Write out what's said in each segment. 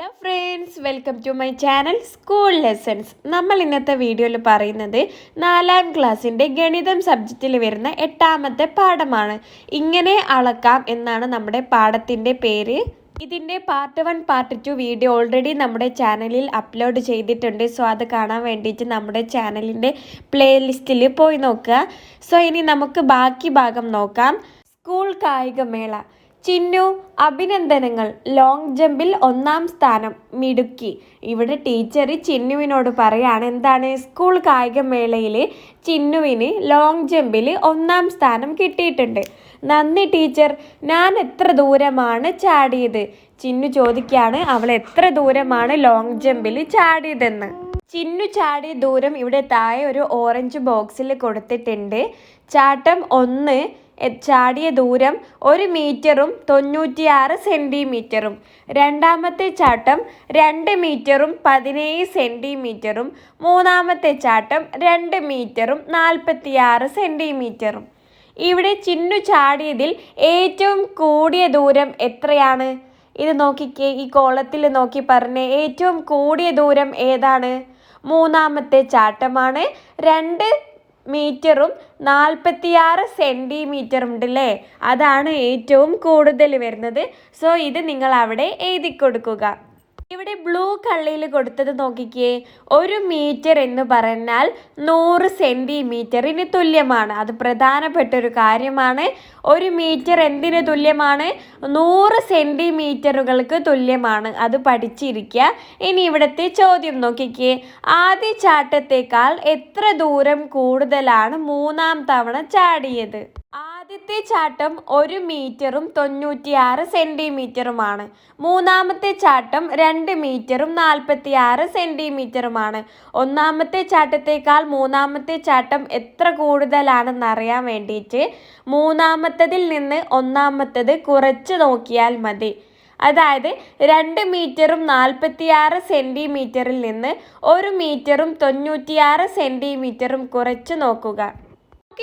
Hello friends, welcome to my channel school lessons. നമ്മൾ ഇന്നത്തെ വീഡിയോയിൽ പറയുന്നത് 4ാം ക്ലാസ്സിൻ്റെ ഗണിതം സബ്ജക്റ്റിൽ വരുന്ന 8ാമത്തെ പാഠമാണ്. ഇങ്ങനെ അളക്കാം എന്നാണ് നമ്മുടെ പാഠത്തിൻ്റെ പേര്. ഇതിൻ്റെ പാർട്ട് 1 പാർട്ട് 2 വീഡിയോ ഓൾറെഡി നമ്മുടെ ചാനലിൽ അപ്ലോഡ് ചെയ്തിട്ടുണ്ട്. സോ അത് കാണാൻ വേണ്ടിയിട്ട് നമ്മുടെ ചാനലിൻ്റെ പ്ലേലിസ്റ്റിൽ പോയി നോക്കുക. സോ ഇനി നമുക്ക് ബാക്കി ഭാഗം നോക്കാം. സ്കൂൾ കായികമേള. ചിന്നു, അഭിനന്ദനങ്ങൾ. ലോങ് ജമ്പിൽ 1ാം സ്ഥാനം, മിടുക്കി. ഇവിടെ ടീച്ചർ ചിന്നുവിനോട് പറയാണ് എന്താണ്, സ്കൂൾ കായികമേളയിൽ ചിന്നുവിന് ലോങ് ജമ്പിൽ 1ാം സ്ഥാനം കിട്ടിയിട്ടുണ്ട്. നന്ദി ടീച്ചർ, ഞാൻ എത്ര ദൂരമാണ് ചാടിയത്? ചിന്നു ചോദിക്കുകയാണ് അവൾ എത്ര ദൂരമാണ് ലോങ് ജമ്പിൽ ചാടിയതെന്ന്. ചിന്നു ചാടിയ ദൂരം ഇവിടെ താഴെ ഒരു ഓറഞ്ച് ബോക്സിൽ കൊടുത്തിട്ടുണ്ട്. ചാട്ടം 1 ചാടിയ ദൂരം 1 മീറ്ററും 96 സെൻറ്റിമീറ്ററും. രണ്ടാമത്തെ ചാട്ടം 2 മീറ്ററും 17 സെൻറ്റിമീറ്ററും. മൂന്നാമത്തെ ചാട്ടം 2 മീറ്ററും 46 സെൻറ്റിമീറ്ററും. ഇവിടെ ചിന്നു ചാടിയതിൽ ഏറ്റവും കൂടിയ ദൂരം എത്രയാണ്? ഇത് നോക്കിക്കേ, ഈ കോളത്തിൽ നോക്കി പറഞ്ഞേ, ഏറ്റവും കൂടിയ ദൂരം ഏതാണ്? മൂന്നാമത്തെ ചാട്ടമാണ്. 2 മീറ്ററും 46 സെൻറ്റിമീറ്ററും ഉണ്ടല്ലേ, അതാണ് ഏറ്റവും കൂടുതൽ വരുന്നത്. സോ ഇത് നിങ്ങൾ അവിടെ എഴുതി കൊടുക്കുക. ഇവിടെ ബ്ലൂ കള്ളിയിൽ കൊടുത്തത് നോക്കിക്കേ, 1 മീറ്റർ എന്ന് പറഞ്ഞാൽ 100 സെൻറ്റിമീറ്ററിന് തുല്യമാണ്. അത് പ്രധാനപ്പെട്ട ഒരു കാര്യമാണ്. 1 മീറ്റർ എന്തിന് തുല്യമാണ്? 100 സെൻറ്റിമീറ്ററുകൾക്ക് തുല്യമാണ്. അത് പഠിച്ചിരിക്കുക. ഇനി ഇവിടുത്തെ ചോദ്യം നോക്കിക്കേ, ആദ്യ ചാട്ടത്തേക്കാൾ എത്ര ദൂരം കൂടുതലാണ് 3ാം തവണ ചാടിയത്? ആദ്യത്തെ ചാട്ടം 1 മീറ്ററും 96 സെൻറ്റിമീറ്ററുമാണ്. മൂന്നാമത്തെ ചാട്ടം 2 മീറ്ററും 46 സെൻറ്റിമീറ്ററുമാണ്. ഒന്നാമത്തെ ചാട്ടത്തേക്കാൾ മൂന്നാമത്തെ ചാട്ടം എത്ര കൂടുതലാണെന്ന് അറിയാൻ വേണ്ടിയിട്ട് മൂന്നാമത്തതിൽ നിന്ന് ഒന്നാമത്തത് കുറച്ച് നോക്കിയാൽ മതി. അതായത് 2 മീറ്ററും 46 സെൻറ്റിമീറ്ററിൽ നിന്ന് 1 മീറ്ററും 96 സെൻറ്റിമീറ്ററും കുറച്ച് നോക്കുക.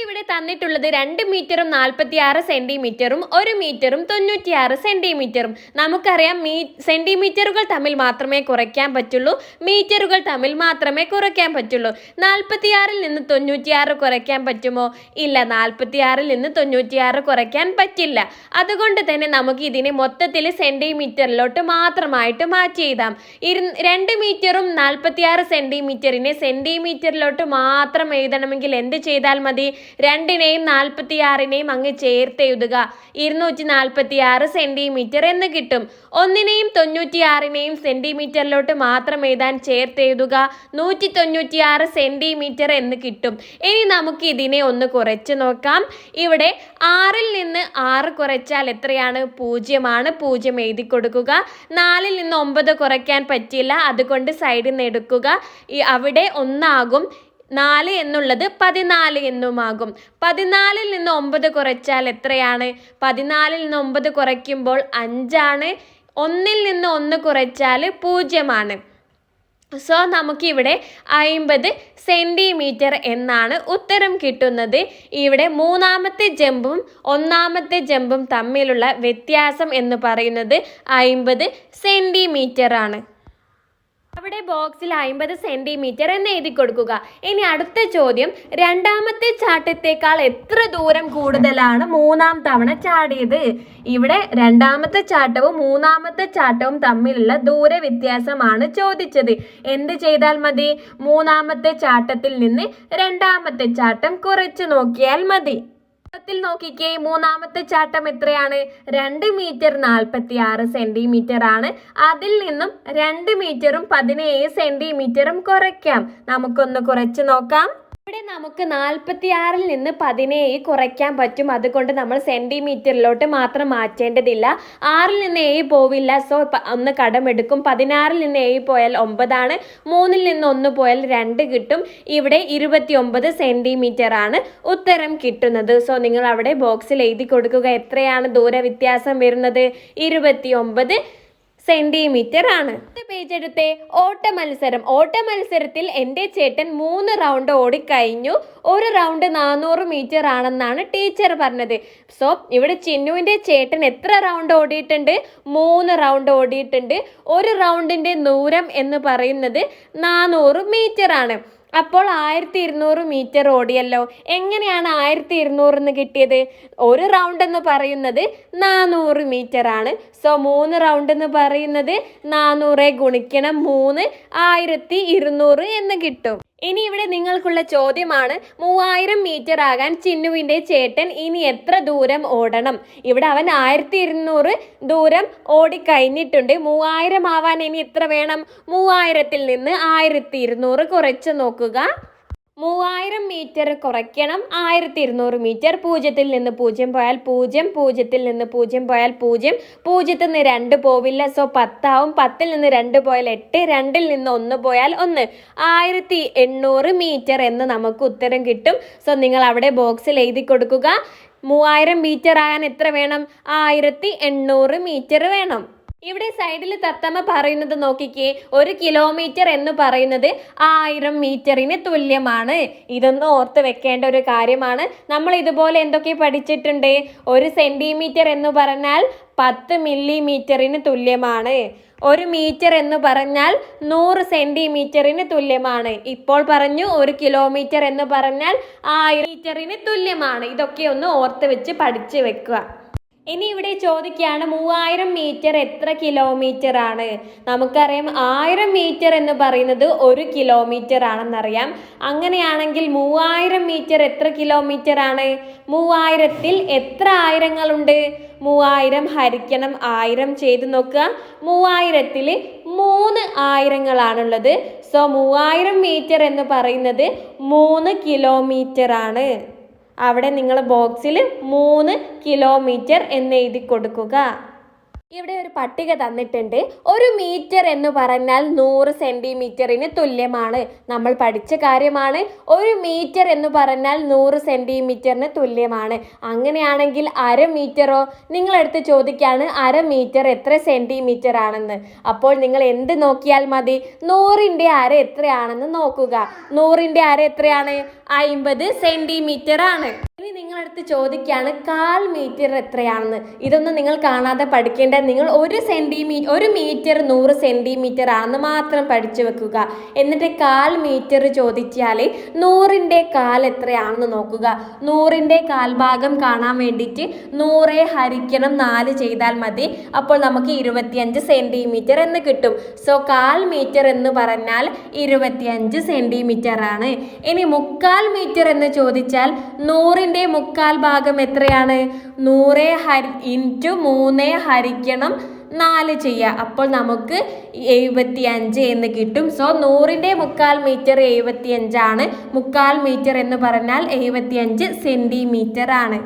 ഇവിടെ തന്നിട്ടുള്ളത് 2 മീറ്ററും 46 സെൻറ്റിമീറ്ററും 1 മീറ്ററും 96 സെൻറ്റിമീറ്ററും. നമുക്കറിയാം സെൻറ്റിമീറ്ററുകൾ തമ്മിൽ മാത്രമേ കുറയ്ക്കാൻ പറ്റുള്ളൂ, മീറ്ററുകൾ തമ്മിൽ മാത്രമേ കുറയ്ക്കാൻ പറ്റുള്ളൂ. 46-ൽ നിന്ന് 96 കുറയ്ക്കാൻ പറ്റുമോ? ഇല്ല, 46-ൽ നിന്ന് 96 കുറയ്ക്കാൻ പറ്റില്ല. അതുകൊണ്ട് തന്നെ നമുക്ക് ഇതിനെ മൊത്തത്തിൽ സെൻറ്റിമീറ്ററിലോട്ട് മാത്രമായിട്ട് മാറ്റി എഴുതാം. 2 മീറ്ററും 46 സെൻറ്റിമീറ്ററിനെ സെൻറ്റിമീറ്ററിലോട്ട് മാത്രം എഴുതണമെങ്കിൽ എന്ത് ചെയ്താൽ മതി? 2-നെയും 46-നെയും അങ്ങ് ചേർത്ത് എഴുതുക. 246 സെൻറ്റിമീറ്റർ എന്ന് കിട്ടും. 1-നെയും 96-നെയും സെൻറ്റിമീറ്ററിലോട്ട് മാത്രം എഴുതാൻ ചേർത്ത് എഴുതുക. 196 സെൻറ്റിമീറ്റർ എന്ന് കിട്ടും. ഇനി നമുക്ക് ഇതിനെ ഒന്ന് കുറച്ച് നോക്കാം. ഇവിടെ 6-ൽ നിന്ന് 6 കുറച്ചാൽ എത്രയാണ്? 0 ആണ്. 0 എഴുതി കൊടുക്കുക. 4-ൽ നിന്ന് 9 കുറയ്ക്കാൻ പറ്റില്ല, അതുകൊണ്ട് സൈഡിൽ നിന്ന് എടുക്കുക. അവിടെ 1 ആകും. 4 എന്നുള്ളത് 14 എന്നുമാകും. 14-ൽ നിന്ന് 9 കുറച്ചാൽ എത്രയാണ്? 14-ൽ നിന്ന് 9 കുറയ്ക്കുമ്പോൾ 5 ആണ്. 1-ൽ നിന്ന് 1 കുറച്ചാൽ 0 ആണ്. സോ നമുക്കിവിടെ 50 സെൻറ്റിമീറ്റർ എന്നാണ് ഉത്തരം കിട്ടുന്നത്. ഇവിടെ മൂന്നാമത്തെ ജമ്പും 1ാമത്തെ ജമ്പും തമ്മിലുള്ള വ്യത്യാസം എന്ന് പറയുന്നത് 50 സെൻറ്റിമീറ്റർ ആണ്. അവിടെ ബോക്സിൽ 50 സെൻറ്റിമീറ്റർ എന്ന് എഴുതി കൊടുക്കുക. ഇനി അടുത്ത ചോദ്യം, 2ാമത്തെ ചാട്ടത്തേക്കാൾ എത്ര ദൂരം കൂടുതലാണ് 3ാം തവണ ചാടിയത്? ഇവിടെ 2ാമത്തെ ചാട്ടവും 3ാമത്തെ ചാട്ടവും തമ്മിലുള്ള ദൂര വ്യത്യാസമാണ് ചോദിച്ചത്. എന്ത് ചെയ്താൽ മതി? 3ാമത്തെ ചാട്ടത്തിൽ നിന്ന് 2ാമത്തെ ചാട്ടം കുറച്ച് നോക്കിയാൽ മതി. നോക്കിക്കേ, 3ാമത്തെ ചാട്ടം എത്രയാണ്? 2 മീറ്റർ 46 സെൻറ്റിമീറ്റർ ആണ്. അതിൽ നിന്നും 2 മീറ്ററും 17 സെൻറ്റിമീറ്ററും കുറയ്ക്കാം. നമുക്കൊന്ന് കുറച്ച് നോക്കാം. ഇവിടെ നമുക്ക് 46-ൽ നിന്ന് 17 കുറയ്ക്കാൻ പറ്റും. അതുകൊണ്ട് നമ്മൾ സെൻറ്റിമീറ്ററിലോട്ട് മാത്രം മാറ്റേണ്ടതില്ല. 6-ൽ നിന്ന് 7 പോവില്ല, സോ ഒന്ന് കടമെടുക്കും. 16-ൽ നിന്ന് 7 പോയാൽ 9 ആണ്. 3-ൽ നിന്ന് 1 പോയാൽ 2 കിട്ടും. ഇവിടെ 29 സെൻറ്റിമീറ്റർ ആണ് ഉത്തരം കിട്ടുന്നത്. സോ നിങ്ങൾ അവിടെ ബോക്സിൽ എഴുതി കൊടുക്കുക എത്രയാണ് ദൂര വ്യത്യാസം വരുന്നത്? 29 സെന്റിമീറ്റർ ആണ്. പേജ് എടുത്തേ. ഓട്ട മത്സരത്തിൽ എൻ്റെ ചേട്ടൻ 3 റൗണ്ട് ഓടിക്കഴിഞ്ഞു. ഒരു റൗണ്ട് 400 മീറ്റർ ആണെന്നാണ് ടീച്ചർ പറഞ്ഞത്. സോ ഇവിടെ ചിന്നുവിൻ്റെ ചേട്ടൻ എത്ര റൗണ്ട് ഓടിയിട്ടുണ്ട്? 3 റൗണ്ട് ഓടിയിട്ടുണ്ട്. ഒരു റൗണ്ടിന്റെ ദൂരം എന്ന് പറയുന്നത് 400 മീറ്റർ ആണ്. അപ്പോൾ 1200 മീറ്റർ ഓടിയല്ലോ. എങ്ങനെയാണ് 1200 എന്ന് കിട്ടിയത്? ഒരു റൗണ്ട് എന്ന് പറയുന്നത് 400 മീറ്റർ ആണ്. സോ 3 റൗണ്ട് എന്ന് പറയുന്നത് 400 ഗുണിക്കണം 3 1200 എന്ന് കിട്ടും. ഇനി ഇവിടെ നിങ്ങൾക്കുള്ള ചോദ്യമാണ്, 3000 മീറ്റർ ആകാൻ ചിന്നുവിൻ്റെ ചേട്ടൻ ഇനി എത്ര ദൂരം ഓടണം? ഇവിടെ അവൻ 1200 ദൂരം ഓടിക്കഴിഞ്ഞിട്ടുണ്ട്. 3000 ആവാൻ ഇനി എത്ര വേണം? 3000-ൽ നിന്ന് 1200 കുറച്ച് നോക്കുക. 3000 മീറ്റർ കുറയ്ക്കണം 1200 മീറ്റർ. 0-ൽ നിന്ന് 0 പോയാൽ 0, 0-ൽ നിന്ന് 0 പോയാൽ 0, 0-ൽ നിന്ന് 2 പോവില്ല. സോ 10 ആവും. 10-ൽ നിന്ന് 2 പോയാൽ 8, 2-ൽ നിന്ന് 1 പോയാൽ 1. 1800 മീറ്റർ എന്ന് നമുക്ക് ഉത്തരം കിട്ടും. സോ നിങ്ങൾ അവിടെ ബോക്സിൽ എഴുതി കൊടുക്കുക. 3000 മീറ്റർ ആകാൻ എത്ര വേണം? 1800 മീറ്റർ വേണം. ഇവിടെ സൈഡിൽ തത്തമ്മ പറയുന്നത് നോക്കിക്കേ. 1 കിലോമീറ്റർ എന്ന് പറയുന്നത് 1000 മീറ്ററിന് തുല്യമാണ്. ഇതൊന്ന് ഓർത്ത് വെക്കേണ്ട ഒരു കാര്യമാണ്. നമ്മൾ ഇതുപോലെ എന്തൊക്കെ പഠിച്ചിട്ടുണ്ട്? 1 സെന്റിമീറ്റർ എന്ന് പറഞ്ഞാൽ 10 മില്ലിമീറ്ററിന് തുല്യമാണ്. 1 മീറ്റർ എന്ന് പറഞ്ഞാൽ 100 സെന്റിമീറ്ററിന് തുല്യമാണ്. ഇപ്പോൾ പറഞ്ഞു 1 കിലോമീറ്റർ എന്ന് പറഞ്ഞാൽ 1000 മീറ്ററിന് തുല്യമാണ്. ഇതൊക്കെ ഒന്ന് ഓർത്ത് വെച്ച് പഠിച്ചു വെക്കുക. ഇനി ഇവിടെ ചോദിക്കുകയാണ് 3000 മീറ്റർ എത്ര കിലോമീറ്റർ ആണ്? നമുക്കറിയാം 1000 മീറ്റർ എന്ന് പറയുന്നത് 1 കിലോമീറ്റർ ആണെന്നറിയാം. അങ്ങനെയാണെങ്കിൽ 3000 മീറ്റർ എത്ര കിലോമീറ്റർ ആണ്? 3000-ൽ എത്ര ആയിരങ്ങളുണ്ട്? 3000 ഹരിക്കണം 1000 ചെയ്ത് നോക്കുക. 3000-ൽ 3 ആയിരങ്ങളാണുള്ളത്. സോ 3000 മീറ്റർ എന്ന് പറയുന്നത് 3 കിലോമീറ്റർ ആണ്. അവിടെ നിങ്ങൾ ബോക്സിൽ 3 കിലോമീറ്റർ എന്ന് എഴുതി കൊടുക്കുക. ഇവിടെ ഒരു പട്ടിക തന്നിട്ടുണ്ട്. 1 മീറ്റർ എന്ന് പറഞ്ഞാൽ 100 സെന്റിമീറ്ററിന് തുല്യമാണ്. നമ്മൾ പഠിച്ച കാര്യമാണ്. 1 മീറ്റർ എന്ന് പറഞ്ഞാൽ 100 സെന്റിമീറ്ററിന് തുല്യമാണ്. അങ്ങനെയാണെങ്കിൽ 1/2 മീറ്ററോ? നിങ്ങളെടുത്ത് ചോദിക്കുകയാണ് 1/2 മീറ്റർ എത്ര സെന്റിമീറ്റർ ആണെന്ന്. അപ്പോൾ നിങ്ങൾ എന്ത് നോക്കിയാൽ മതി? 100-ന്റെ അര എത്രയാണെന്ന് നോക്കുക. 100-ന്റെ അര എത്രയാണ്? 50 സെന്റിമീറ്റർ ആണ്. ഇനി നിങ്ങളടുത്ത് ചോദിക്കുകയാണ് 1/4 മീറ്റർ എത്രയാണെന്ന്. ഇതൊന്നും നിങ്ങൾ കാണാതെ പഠിക്കേണ്ട. നിങ്ങൾ 1 മീറ്റർ 100 സെന്റിമീറ്റർ ആണെന്ന് മാത്രം പഠിച്ചു വെക്കുക. എന്നിട്ട് 1/4 മീറ്റർ ചോദിച്ചാൽ 100-ന്റെ 1/4 എത്രയാണെന്ന് നോക്കുക. 100-ന്റെ 1/4 ഭാഗം കാണാൻ വേണ്ടിയിട്ട് 100 ഹരിക്കണം 4 ചെയ്താൽ മതി. അപ്പോൾ നമുക്ക് 25 സെന്റിമീറ്റർ എന്ന് കിട്ടും. സോ 1/4 മീറ്റർ എന്ന് പറഞ്ഞാൽ 25 സെന്റിമീറ്റർ ആണ്. ഇനി 3/4 മീറ്റർ എന്ന് ചോദിച്ചാൽ 100-ന്റെ 3/4 ഭാഗം എത്രയാണ്? 100 ഇൻറ്റു 3 ഹരിക്കണം 4 ചെയ്യുക. അപ്പോൾ നമുക്ക് 75 എന്ന് കിട്ടും. സോ 100-ന്റെ 3/4 മീറ്റർ 75 ആണ്. 3/4 മീറ്റർ എന്ന് പറഞ്ഞാൽ 75 സെന്റിമീറ്റർ ആണ്.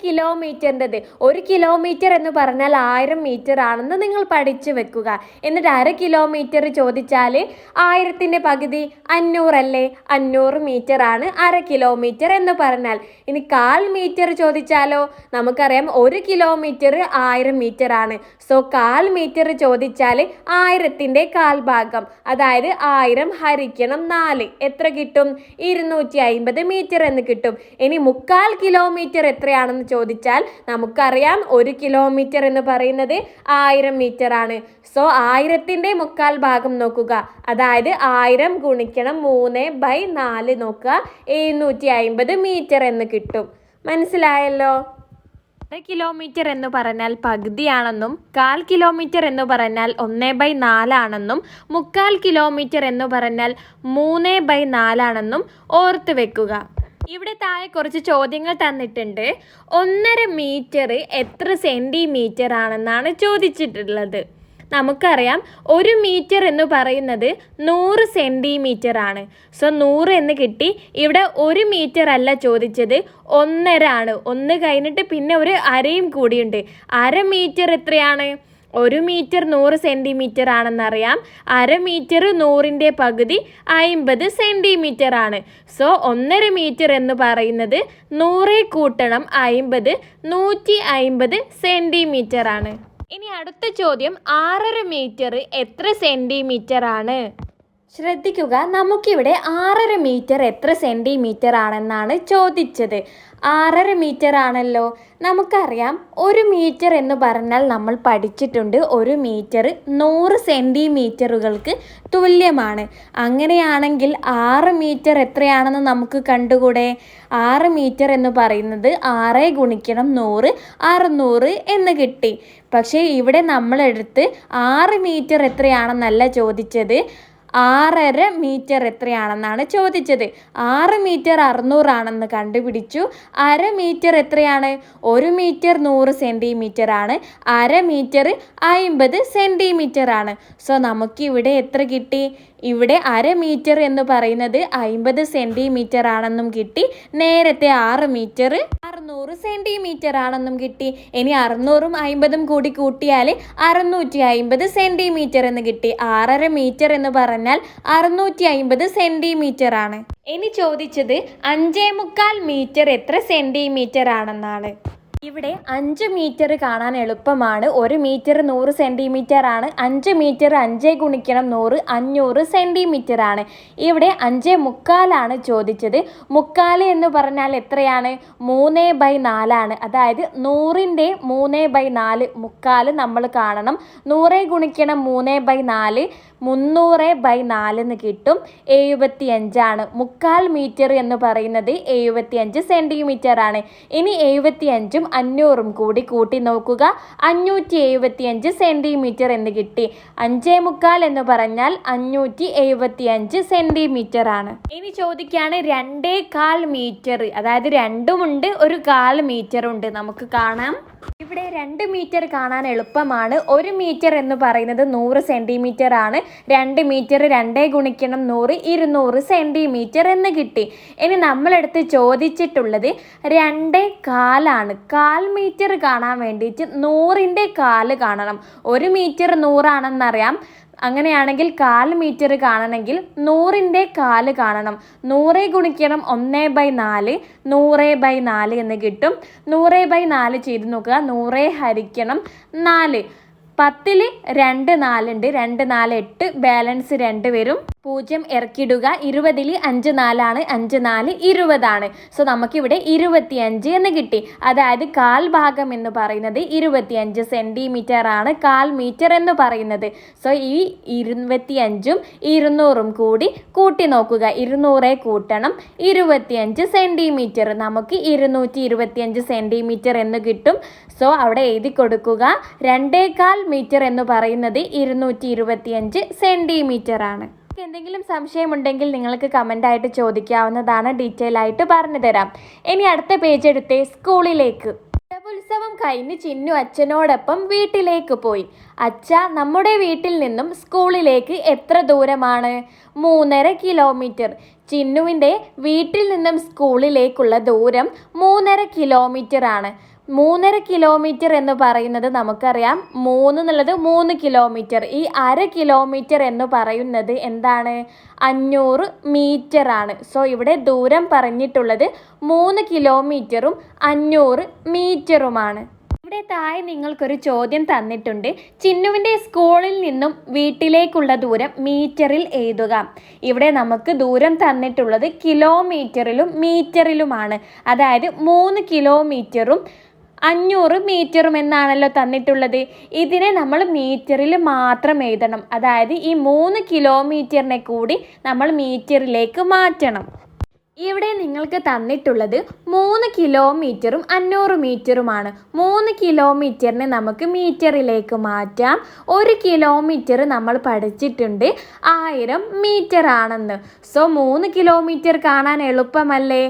കിലോമീറ്ററിൻ്റെത്. 1 കിലോമീറ്റർ എന്ന് പറഞ്ഞാൽ 1000 മീറ്റർ ആണെന്ന് നിങ്ങൾ പഠിച്ചു വെക്കുക. എന്നിട്ട് 1/2 കിലോമീറ്റർ ചോദിച്ചാൽ 1000-ന്റെ പകുതി 500 അല്ലേ? 500 മീറ്റർ ആണ് 1/2 കിലോമീറ്റർ എന്ന് പറഞ്ഞാൽ. ഇനി 1/4 മീറ്റർ ചോദിച്ചാലോ? നമുക്കറിയാം 1 കിലോമീറ്റർ 1000 മീറ്റർ ആണ്. സോ 1/4 മീറ്റർ ചോദിച്ചാൽ 1000-ന്റെ 1/4 ഭാഗം, അതായത് 1000 ഹരിക്കണം 4 എത്ര കിട്ടും? 250 മീറ്റർ എന്ന് കിട്ടും. ഇനി 3/4 കിലോമീറ്റർ എത്രയാണ് ാണെന്ന് ചോദിച്ചാൽ നമുക്കറിയാം 1 കിലോമീറ്റർ എന്ന് പറയുന്നത് 1000 മീറ്റർ ആണ്. സോ 1000-ന്റെ 3/4 ഭാഗം നോക്കുക. അതായത് 1000 ഗുണിക്കണം 3/4 നോക്കുക. 750 മീറ്റർ എന്ന് കിട്ടും. മനസ്സിലായല്ലോ? 1/2 കിലോമീറ്റർ എന്ന് പറഞ്ഞാൽ പകുതിയാണെന്നും 1/4 കിലോമീറ്റർ എന്ന് പറഞ്ഞാൽ 1/4 ആണെന്നും 3/4 കിലോമീറ്റർ എന്ന് പറഞ്ഞാൽ 3/4 ആണെന്നും ഓർത്ത് വെക്കുക. ഇവിടെ താഴെ കുറച്ച് ചോദ്യങ്ങൾ തന്നിട്ടുണ്ട്. 1.5 മീറ്റർ എത്ര സെന്റിമീറ്റർ ആണെന്നാണ് ചോദിച്ചിട്ടുള്ളത്. നമുക്കറിയാം 1 മീറ്റർ എന്ന് പറയുന്നത് 100 സെന്റിമീറ്റർ ആണ്. സോ 100 എന്ന് കിട്ടി. ഇവിടെ 1 മീറ്റർ അല്ല ചോദിച്ചത്, 1.5 ആണ്. 1 കഴിഞ്ഞിട്ട് പിന്നെ ഒരു അരയും കൂടിയുണ്ട്. 1/2 മീറ്റർ എത്രയാണ്? 1 മീറ്റർ 100 സെന്റിമീറ്റർ ആണെന്നറിയാം. 1/2 മീറ്റർ 100-ന്റെ പകുതി 50 സെന്റിമീറ്റർ ആണ്. സോ 1.5 മീറ്റർ എന്ന് പറയുന്നത് 100 കൂട്ടണം 50 150 സെന്റിമീറ്റർ ആണ്. ഇനി അടുത്ത ചോദ്യം 6.5 മീറ്റർ എത്ര സെന്റിമീറ്റർ ആണ്? ശ്രദ്ധിക്കുക, നമുക്കിവിടെ 6.5 മീറ്റർ എത്ര സെന്റിമീറ്റർ ആണെന്നാണ് ചോദിച്ചത്. 6.5 മീറ്റർ ആണല്ലോ. നമുക്കറിയാം 1 മീറ്റർ എന്ന് പറഞ്ഞാൽ നമ്മൾ പഠിച്ചിട്ടുണ്ട് 1 മീറ്റർ 100 സെന്റിമീറ്ററുകൾക്ക് തുല്യമാണ്. അങ്ങനെയാണെങ്കിൽ 6 മീറ്റർ എത്രയാണെന്ന് നമുക്ക് കണ്ടുകൂടെ? 6 മീറ്റർ എന്ന് പറയുന്നത് 6 ഗുണിക്കണം 100 600 എന്ന് കിട്ടി. പക്ഷേ ഇവിടെ നമ്മളെടുത്ത് 6 മീറ്റർ എത്രയാണെന്നല്ല ചോദിച്ചത്, 6.5 മീറ്റർ എത്രയാണെന്നാണ് ചോദിച്ചത്. 6 മീറ്റർ 600 ആണെന്ന് കണ്ടുപിടിച്ചു. 1/2 മീറ്റർ എത്രയാണ്? 1 മീറ്റർ 100 സെന്റിമീറ്റർ ആണ്. 1/2 മീറ്റർ 50 സെന്റിമീറ്റർ ആണ്. സോ നമുക്കിവിടെ എത്ര കിട്ടി? ഇവിടെ 1/2 മീറ്റർ എന്ന് പറയുന്നത് 50 സെന്റിമീറ്റർ ആണെന്നും കിട്ടി. നേരത്തെ 6 മീറ്റർ 600 സെന്റിമീറ്റർ ആണെന്നും കിട്ടി. ഇനി 600ഉം 50ഉം കൂടി കൂട്ടിയാൽ 650 സെന്റിമീറ്റർ എന്ന് കിട്ടി. 6.5 മീറ്റർ എന്ന് പറഞ്ഞാൽ 650 സെന്റിമീറ്റർ ആണ്. ഇനി ചോദിച്ചത് 5.25 മീറ്റർ എത്ര സെന്റിമീറ്റർ ആണെന്നാണ്. ഇവിടെ 5 മീറ്റർ കാണാൻ എളുപ്പമാണ്. 1 മീറ്റർ 100 സെന്റിമീറ്റർ ആണ്. 5 മീറ്റർ 5 ഗുണിക്കണം 100 500 സെന്റിമീറ്റർ ആണ്. ഇവിടെ 5.25 ആണ് ചോദിച്ചത്. 3/4 എന്ന് പറഞ്ഞാൽ എത്രയാണ്? 3/4 ആണ്. അതായത് 100ന്റെ 3/4 3/4 നമ്മൾ കാണണം. 100 ഗുണിക്കണം 3/4 300/4 എന്ന് കിട്ടും. 75 ആണ്. 3/4 മീറ്റർ എന്ന് പറയുന്നത് 75 സെന്റിമീറ്റർ ആണ്. ഇനി 75ഉം 500ഉം കൂടി കൂട്ടി നോക്കുക. 575 സെന്റിമീറ്റർ എന്ന് കിട്ടി. 5.25 എന്ന് പറഞ്ഞാൽ 575 സെന്റിമീറ്റർ ആണ്. ഇനി ചോദിക്കുകയാണ് 2.25 മീറ്റർ, അതായത് 2ഉം ഉണ്ട് 1/4 മീറ്റർ ഉണ്ട്. നമുക്ക് കാണാം. ഇവിടെ 2 മീറ്റർ കാണാൻ എളുപ്പമാണ്. 1 മീറ്റർ എന്ന് പറയുന്നത് 100 സെന്റിമീറ്റർ ആണ്. 2 മീറ്റർ 2 ഗുണിക്കണം 100 200 സെന്റിമീറ്റർ എന്ന് കിട്ടി. ഇനി നമ്മളെടുത്ത് ചോദിച്ചിട്ടുള്ളത് 2.25 ആണ്. 1/4 മീറ്റർ കാണാൻ വേണ്ടിയിട്ട് 100ന്റെ 1/4 കാണണം. 1 മീറ്റർ 100 ആണെന്നറിയാം. അങ്ങനെയാണെങ്കിൽ 1/4 മീറ്റർ കാണണമെങ്കിൽ 100ന്റെ 1/4 കാണണം. 100 ഗുണിക്കണം 1/4 100/4 എന്ന് കിട്ടും. 100/4 ചെയ്ത് നോക്കുക. 100 ഹരിക്കണം 4. 10ൽ 2 4 ഉണ്ട്. 2 4 8, ബാലൻസ് 2 വരും. 0 ഇറക്കിയിടുക. 20ൽ 5 4 ആണ്. 5 4 20 ആണ്. സോ നമുക്കിവിടെ 25 എന്ന് കിട്ടി. അതായത് 1/4 ഭാഗം എന്ന് പറയുന്നത് 25 സെന്റിമീറ്റർ ആണ് 1/4 മീറ്റർ എന്ന് പറയുന്നത്. സോ ഈ 25ഉം 200ഉം കൂടി കൂട്ടി നോക്കുക. 200 കൂട്ടണം 25 സെന്റിമീറ്റർ. നമുക്ക് 225 സെന്റിമീറ്റർ എന്ന് കിട്ടും. സോ അവിടെ എഴുതി കൊടുക്കുക. 2.25 മീറ്റർ എന്ന് പറയുന്നത് 225 സെന്റിമീറ്റർ ആണ്. എന്തെങ്കിലും സംശയമുണ്ടെങ്കിൽ നിങ്ങൾക്ക് കമൻ്റായിട്ട് ചോദിക്കാവുന്നതാണ്. ഡീറ്റെയിൽ ആയിട്ട് പറഞ്ഞു തരാം. ഇനി അടുത്ത പേജ് എടുത്തേ. സ്കൂളിലേക്ക്. ഉത്സവം കഴിഞ്ഞ് ചിന്നു അച്ഛനോടൊപ്പം വീട്ടിലേക്ക് പോയി. അച്ഛ, നമ്മുടെ വീട്ടിൽ നിന്നും സ്കൂളിലേക്ക് എത്ര ദൂരമാണ്? 3.5 കിലോമീറ്റർ. ചിന്നുവിൻ്റെ വീട്ടിൽ നിന്നും സ്കൂളിലേക്കുള്ള ദൂരം 3.5 കിലോമീറ്റർ ആണ്. 3.5 കിലോമീറ്റർ എന്ന് പറയുന്നത് നമുക്കറിയാം 3 എന്നുള്ളത് 3 കിലോമീറ്റർ. ഈ 1/2 കിലോമീറ്റർ എന്ന് പറയുന്നത് എന്താണ്? 500 മീറ്റർ ആണ്. സോ ഇവിടെ ദൂരം പറഞ്ഞിട്ടുള്ളത് 3 കിലോമീറ്ററും 500 മീറ്ററുമാണ്. ഇവിടെ താഴെ നിങ്ങൾക്കൊരു ചോദ്യം തന്നിട്ടുണ്ട്. ചിന്നുവിൻ്റെ സ്കൂളിൽ നിന്നും വീട്ടിലേക്കുള്ള ദൂരം മീറ്ററിൽ എഴുതുക. ഇവിടെ നമുക്ക് ദൂരം തന്നിട്ടുള്ളത് കിലോമീറ്ററിലും മീറ്ററിലുമാണ്. അതായത് 3 കിലോമീറ്ററും 500 മീറ്ററും എന്നാണല്ലോ തന്നിട്ടുള്ളത്. ഇതിനെ നമ്മൾ മീറ്ററിൽ മാത്രം എഴുതണം. അതായത് ഈ 3 കിലോമീറ്ററിനെ കൂടി നമ്മൾ മീറ്ററിലേക്ക് മാറ്റണം. ഇവിടെ നിങ്ങൾക്ക് തന്നിട്ടുള്ളത് 3 കിലോമീറ്ററും 500 മീറ്ററുമാണ്. 3 കിലോമീറ്ററിനെ നമുക്ക് മീറ്ററിലേക്ക് മാറ്റാം. 1 കിലോമീറ്റർ നമ്മൾ പഠിച്ചിട്ടുണ്ട് 1000 മീറ്റർ ആണെന്ന്. സോ 3 കിലോമീറ്റർ കാണാൻ എളുപ്പമല്ലേ?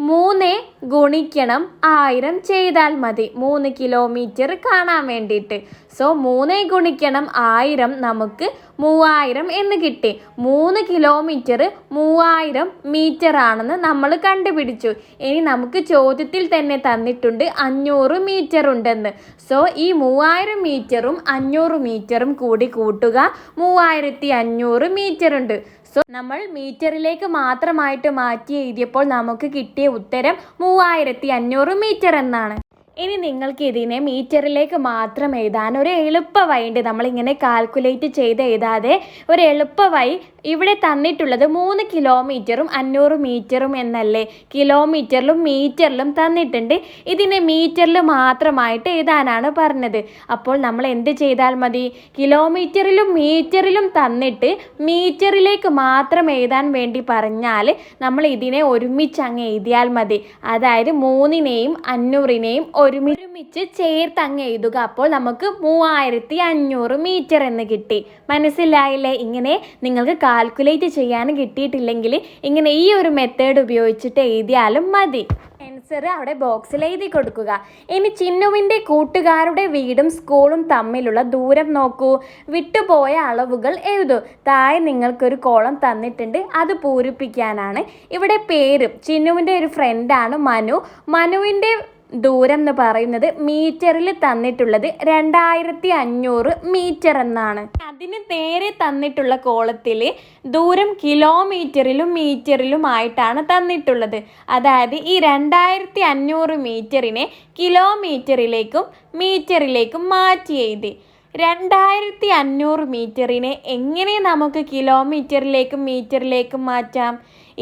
3 ഗുണിക്കണം 1000 ചെയ്താൽ മതി 3 കിലോമീറ്റർ കാണാൻ വേണ്ടിയിട്ട്. സോ 3 ഗുണിക്കണം 1000 നമുക്ക് 3000 എന്ന് കിട്ടി. 3 കിലോമീറ്റർ 3000 മീറ്റർ ആണെന്ന് നമ്മൾ കണ്ടുപിടിച്ചു. ഇനി നമുക്ക് ചോദ്യത്തിൽ തന്നെ തന്നിട്ടുണ്ട് 500 മീറ്റർ ഉണ്ടെന്ന്. സോ ഈ 3000 മീറ്ററും 500 മീറ്ററും കൂടി കൂട്ടുക. 3500 മീറ്റർ ഉണ്ട്. സോ നമ്മൾ മീറ്ററിലേക്ക് മാത്രമായിട്ട് മാറ്റി എഴുതിയപ്പോൾ നമുക്ക് കിട്ടിയ ഉത്തരം 3500 മീറ്റർ എന്നാണ്. ഇനി നിങ്ങൾക്ക് ഇതിനെ മീറ്ററിലേക്ക് മാത്രം എഴുതാൻ ഒരു എളുപ്പ വഴിയുണ്ട്. നമ്മളിങ്ങനെ കാൽക്കുലേറ്റ് ചെയ്ത് എഴുതാതെ ഒരു എളുപ്പ വഴി ഇവിടെ തന്നിട്ടുള്ളത് 3 കിലോമീറ്ററും 500 മീറ്ററും എന്നല്ലേ. കിലോമീറ്ററിലും മീറ്ററിലും തന്നിട്ടുണ്ട്. ഇതിനെ മീറ്ററിൽ മാത്രമായിട്ട് എഴുതാനാണ് പറഞ്ഞത്. അപ്പോൾ നമ്മൾ എന്ത് ചെയ്താൽ മതി? കിലോമീറ്ററിലും മീറ്ററിലും തന്നിട്ട് മീറ്ററിലേക്ക് മാത്രം എഴുതാൻ വേണ്ടി പറഞ്ഞാൽ നമ്മൾ ഇതിനെ ഒരുമിച്ച് അങ്ങ് എഴുതിയാൽ മതി. അതായത് 3നെയും 500നെയും ഒരുമിച്ച് ചേർത്ത് അങ്ങ് എഴുതുക. അപ്പോൾ നമുക്ക് 3500 മീറ്റർ എന്ന് കിട്ടി. മനസ്സിലായില്ലേ? ഇങ്ങനെ നിങ്ങൾക്ക് കാൽക്കുലേറ്റ് ചെയ്യാൻ കിട്ടിയിട്ടില്ലെങ്കിൽ ഇങ്ങനെ ഈ ഒരു മെത്തേഡ് ഉപയോഗിച്ചിട്ട് എഴുതിയാലും മതി. ആൻസർ അവിടെ ബോക്സിൽ എഴുതി കൊടുക്കുക. ഇനി ചിന്നുവിൻ്റെ കൂട്ടുകാരുടെ വീടും സ്കൂളും തമ്മിലുള്ള ദൂരം നോക്കൂ. വിട്ടുപോയ അളവുകൾ എഴുതൂ. താഴെ നിങ്ങൾക്കൊരു കോളം തന്നിട്ടുണ്ട്, അത് പൂരിപ്പിക്കാനാണ്. ഇവിടെ പേരും ചിന്നുവിൻ്റെ ഒരു ഫ്രണ്ടാണ് മനു. മനുവിൻ്റെ ദൂരം എന്ന് പറയുന്നത് മീറ്ററിൽ തന്നിട്ടുള്ളത് 2500 മീറ്റർ എന്നാണ്. അതിന് നേരെ തന്നിട്ടുള്ള കോളത്തിൽ ദൂരം കിലോമീറ്ററിലും മീറ്ററിലും ആയിട്ടാണ് തന്നിട്ടുള്ളത്. അതായത് ഈ 2500 മീറ്ററിനെ കിലോമീറ്ററിലേക്കും മീറ്ററിലേക്കും മാറ്റി എഴുതി. 2500 മീറ്ററിനെ എങ്ങനെ നമുക്ക് കിലോമീറ്ററിലേക്കും മീറ്ററിലേക്കും മാറ്റാം?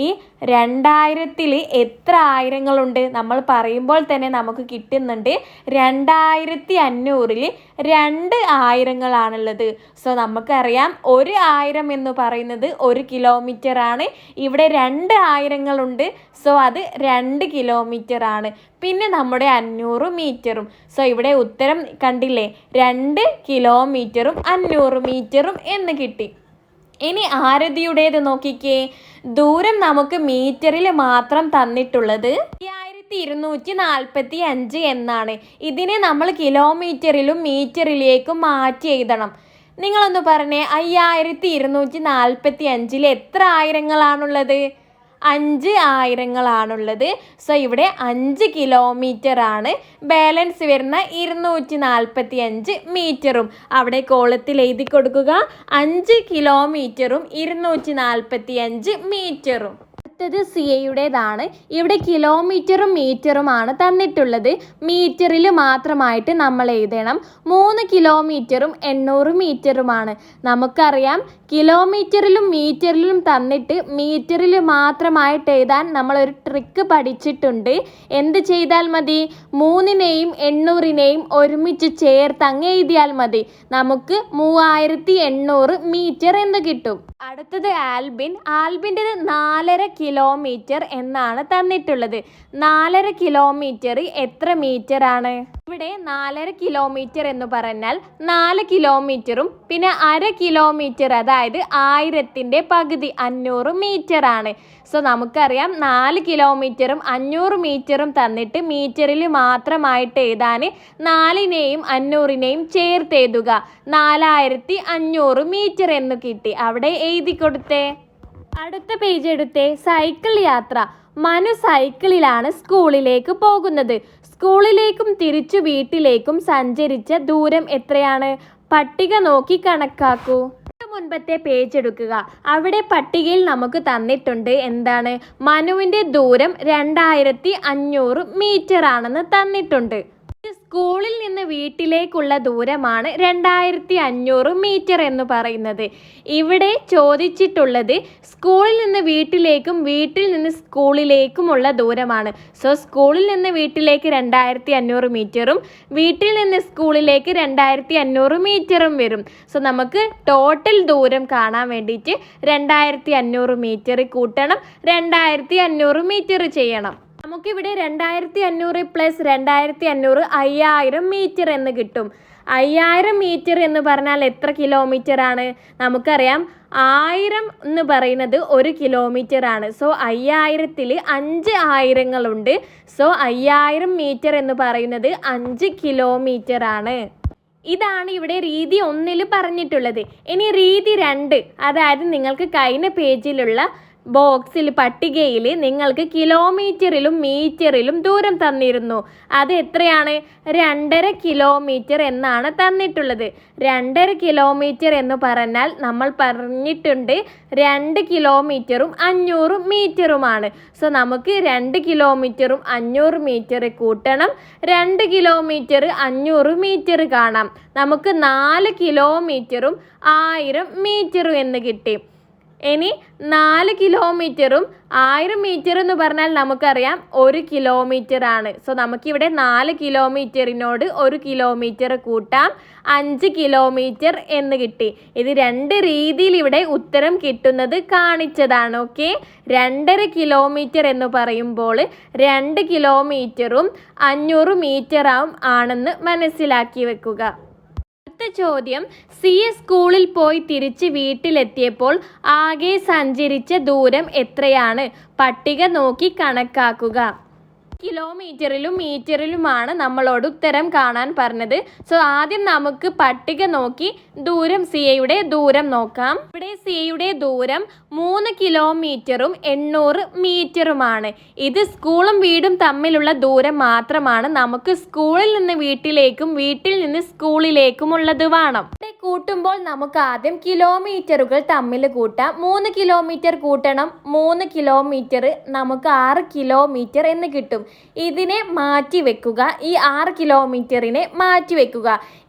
ഈ 2000-ൽ എത്ര ആയിരങ്ങളുണ്ട്? നമ്മൾ പറയുമ്പോൾ തന്നെ നമുക്ക് കിട്ടുന്നുണ്ട് 2500-ൽ 2 ആയിരങ്ങളാണുള്ളത്. സോ നമുക്കറിയാം 1000 എന്ന് പറയുന്നത് 1 കിലോമീറ്റർ ആണ്. ഇവിടെ 2 ആയിരങ്ങളുണ്ട്. സോ അത് 2 കിലോമീറ്റർ ആണ്. പിന്നെ നമ്മുടെ 500 മീറ്ററും. സോ ഇവിടെ ഉത്തരം കണ്ടില്ലേ? 2 കിലോമീറ്ററും 500 മീറ്ററും എന്ന് കിട്ടി. ഇനി ആരതിയുടേത് നോക്കിക്കേ. ദൂരം നമുക്ക് മീറ്ററിൽ മാത്രം തന്നിട്ടുള്ളത് 5245 എന്നാണ്. ഇതിനെ നമ്മൾ കിലോമീറ്ററിലും മീറ്ററിലേക്കും മാറ്റി എഴുതണം. നിങ്ങളൊന്ന് പറഞ്ഞേ, 5245-ൽ എത്ര ആയിരങ്ങളാണുള്ളത്? 5 ആയിരങ്ങളാണുള്ളത്. സോ ഇവിടെ 5 കിലോമീറ്റർ ആണ്. ബാലൻസ് വരുന്ന 245 മീറ്ററും അവിടെ കോളത്തിൽ എഴുതി കൊടുക്കുക. 5 കിലോമീറ്ററും 245 മീറ്ററും. അടുത്തത് സിയയുടേതാണ്. ഇവിടെ കിലോമീറ്ററും മീറ്ററുമാണ് തന്നിട്ടുള്ളത്. മീറ്ററിൽ മാത്രമായിട്ട് നമ്മൾ എഴുതണം. 3 കിലോമീറ്ററും 800 മീറ്ററുമാണ്. നമുക്കറിയാം കിലോമീറ്ററിലും മീറ്ററിലും തന്നിട്ട് മീറ്ററിൽ മാത്രമായിട്ട് എഴുതാൻ നമ്മളൊരു ട്രിക്ക് പഠിച്ചിട്ടുണ്ട്. എന്ത് ചെയ്താൽ മതി? 3നെയും 800നെയും ഒരുമിച്ച് ചേർത്ത് അങ്ങ് എഴുതിയാൽ മതി. നമുക്ക് 3800 മീറ്റർ എന്ന് കിട്ടും. അടുത്തത് ആൽബിൻ. ആൽബിൻ്റെത് 4.5 കിലോമീറ്റർ എന്നാണ് തന്നിട്ടുള്ളത്. 4.5 കിലോമീറ്റർ എത്ര മീറ്റർ ആണ്? ഇവിടെ 4.5 കിലോമീറ്റർ എന്ന് പറഞ്ഞാൽ 4 കിലോമീറ്ററും പിന്നെ 1/2 കിലോമീറ്റർ, അതായത് 1000-ന്റെ പകുതി 500 മീറ്റർ ആണ്. സോ നമുക്കറിയാം 4 കിലോമീറ്ററും 500 മീറ്ററും തന്നിട്ട് മീറ്ററിൽ മാത്രമായിട്ട് എഴുതാൻ 4നെയും 500നെയും ചേർത്ത് എഴുതുക. 4500 മീറ്റർ എന്ന് കിട്ടി. അവിടെ എഴുതി കൊടുത്തേ. അടുത്ത പേജ് എടുത്തേ. സൈക്കിൾ യാത്ര. മനു സൈക്കിളിലാണ് സ്കൂളിലേക്ക് പോകുന്നത്. സ്കൂളിലേക്കും തിരിച്ചു വീട്ടിലേക്കും സഞ്ചരിച്ച ദൂരം എത്രയാണ്? പട്ടിക നോക്കി കണക്കാക്കൂ. മുൻപത്തെ പേജ് എടുക്കുക. അവിടെ പട്ടികയിൽ നമുക്ക് തന്നിട്ടുണ്ട് എന്താണ്? മനുവിൻ്റെ ദൂരം 2500 മീറ്റർ ആണെന്ന് തന്നിട്ടുണ്ട്. സ്കൂളിൽ നിന്ന് വീട്ടിലേക്കുള്ള ദൂരമാണ് 2500 മീറ്റർ എന്ന് പറയുന്നത്. ഇവിടെ ചോദിച്ചിട്ടുള്ളത് സ്കൂളിൽ നിന്ന് വീട്ടിലേക്കും വീട്ടിൽ നിന്ന് സ്കൂളിലേക്കുമുള്ള ദൂരമാണ്. സോ സ്കൂളിൽ നിന്ന് വീട്ടിലേക്ക് 2500 മീറ്ററും വീട്ടിൽ നിന്ന് സ്കൂളിലേക്ക് 2500 മീറ്ററും വരും. സോ നമുക്ക് ടോട്ടൽ ദൂരം കാണാൻ വേണ്ടിയിട്ട് 2500 മീറ്റർ കൂട്ടണം, 2500 മീറ്റർ ചെയ്യണം. നമുക്കിവിടെ 2500 പ്ലസ് 2500 5000 മീറ്റർ എന്ന് കിട്ടും. 5000 മീറ്റർ എന്ന് പറഞ്ഞാൽ എത്ര കിലോമീറ്റർ ആണ്? നമുക്കറിയാം 1000 എന്ന് പറയുന്നത് 1 കിലോമീറ്റർ ആണ്. സോ 5000-ൽ 5 ആയിരങ്ങളുണ്ട്. സോ 5000 മീറ്റർ എന്ന് പറയുന്നത് 5 കിലോമീറ്റർ ആണ്. ഇതാണ് ഇവിടെ രീതി 1-ൽ പറഞ്ഞിട്ടുള്ളത്. ഇനി രീതി 2, അതായത് നിങ്ങൾക്ക് കഴിഞ്ഞ പേജിലുള്ള ബോക്സിൽ പട്ടികയിൽ നിങ്ങൾക്ക് കിലോമീറ്ററിലും മീറ്ററിലും ദൂരം തന്നിരുന്നു. അത് എത്രയാണ്? 2.5 കിലോമീറ്റർ എന്നാണ് തന്നിട്ടുള്ളത്. 2.5 കിലോമീറ്റർ എന്ന് പറഞ്ഞാൽ നമ്മൾ പറഞ്ഞിട്ടുണ്ട് 2 കിലോമീറ്ററും 500 മീറ്ററുമാണ്. സോ നമുക്ക് 2 കിലോമീറ്ററും 500 മീറ്റർ കൂട്ടണം. 2 കിലോമീറ്റർ 500 മീറ്റർ കാണാം. നമുക്ക് 4 കിലോമീറ്ററും 1000 മീറ്ററും എന്ന് കിട്ടി. ഇനി 4 കിലോമീറ്ററും 1000 മീറ്റർ എന്ന് പറഞ്ഞാൽ നമുക്കറിയാം 1 കിലോമീറ്റർ ആണ്. സോ നമുക്കിവിടെ 4 കിലോമീറ്ററിനോട് 1 കിലോമീറ്റർ കൂട്ടാം, 5 കിലോമീറ്റർ എന്ന് കിട്ടി. ഇത് 2 രീതിയിൽ ഇവിടെ ഉത്തരം കിട്ടുന്നത് കാണിച്ചതാണ്. ഓക്കെ, 2.5 കിലോമീറ്റർ എന്ന് പറയുമ്പോൾ 2 കിലോമീറ്ററും 500 മീറ്ററും ആണെന്ന് മനസ്സിലാക്കി വെക്കുക. ചോദ്യം, സിയെ സ്കൂളിൽ പോയി തിരിച്ച് വീട്ടിലെത്തിയപ്പോൾ ആകെ സഞ്ചരിച്ച ദൂരം എത്രയാണ്? പട്ടിക നോക്കി കണക്കാക്കുക. കിലോമീറ്ററിലും മീറ്ററിലുമാണ് നമ്മളോട് ഉത്തരം കാണാൻ പറഞ്ഞത്. സോ ആദ്യം നമുക്ക് പട്ടിക നോക്കി സിയുടെ ദൂരം നോക്കാം. ഇവിടെ സിയുടെ ദൂരം 3 കിലോമീറ്ററും 800 മീറ്ററുമാണ്. ഇത് സ്കൂളും വീടും തമ്മിലുള്ള ദൂരം മാത്രമാണ്. നമുക്ക് സ്കൂളിൽ നിന്ന് വീട്ടിലേക്കും വീട്ടിൽ നിന്ന് സ്കൂളിലേക്കുമുള്ളത് വേണം. ഇവിടെ കൂട്ടുമ്പോൾ നമുക്ക് ആദ്യം കിലോമീറ്ററുകൾ തമ്മിൽ കൂട്ടാം. 3 കിലോമീറ്റർ കൂട്ടണം. 3 കിലോമീറ്റർ നമുക്ക് 6 കിലോമീറ്റർ എന്ന് കിട്ടും. ഇതിനെ മാറ്റി വെക്കുക. ഈ 6 കിലോമീറ്ററിനെ മാറ്റി വെക്കുക.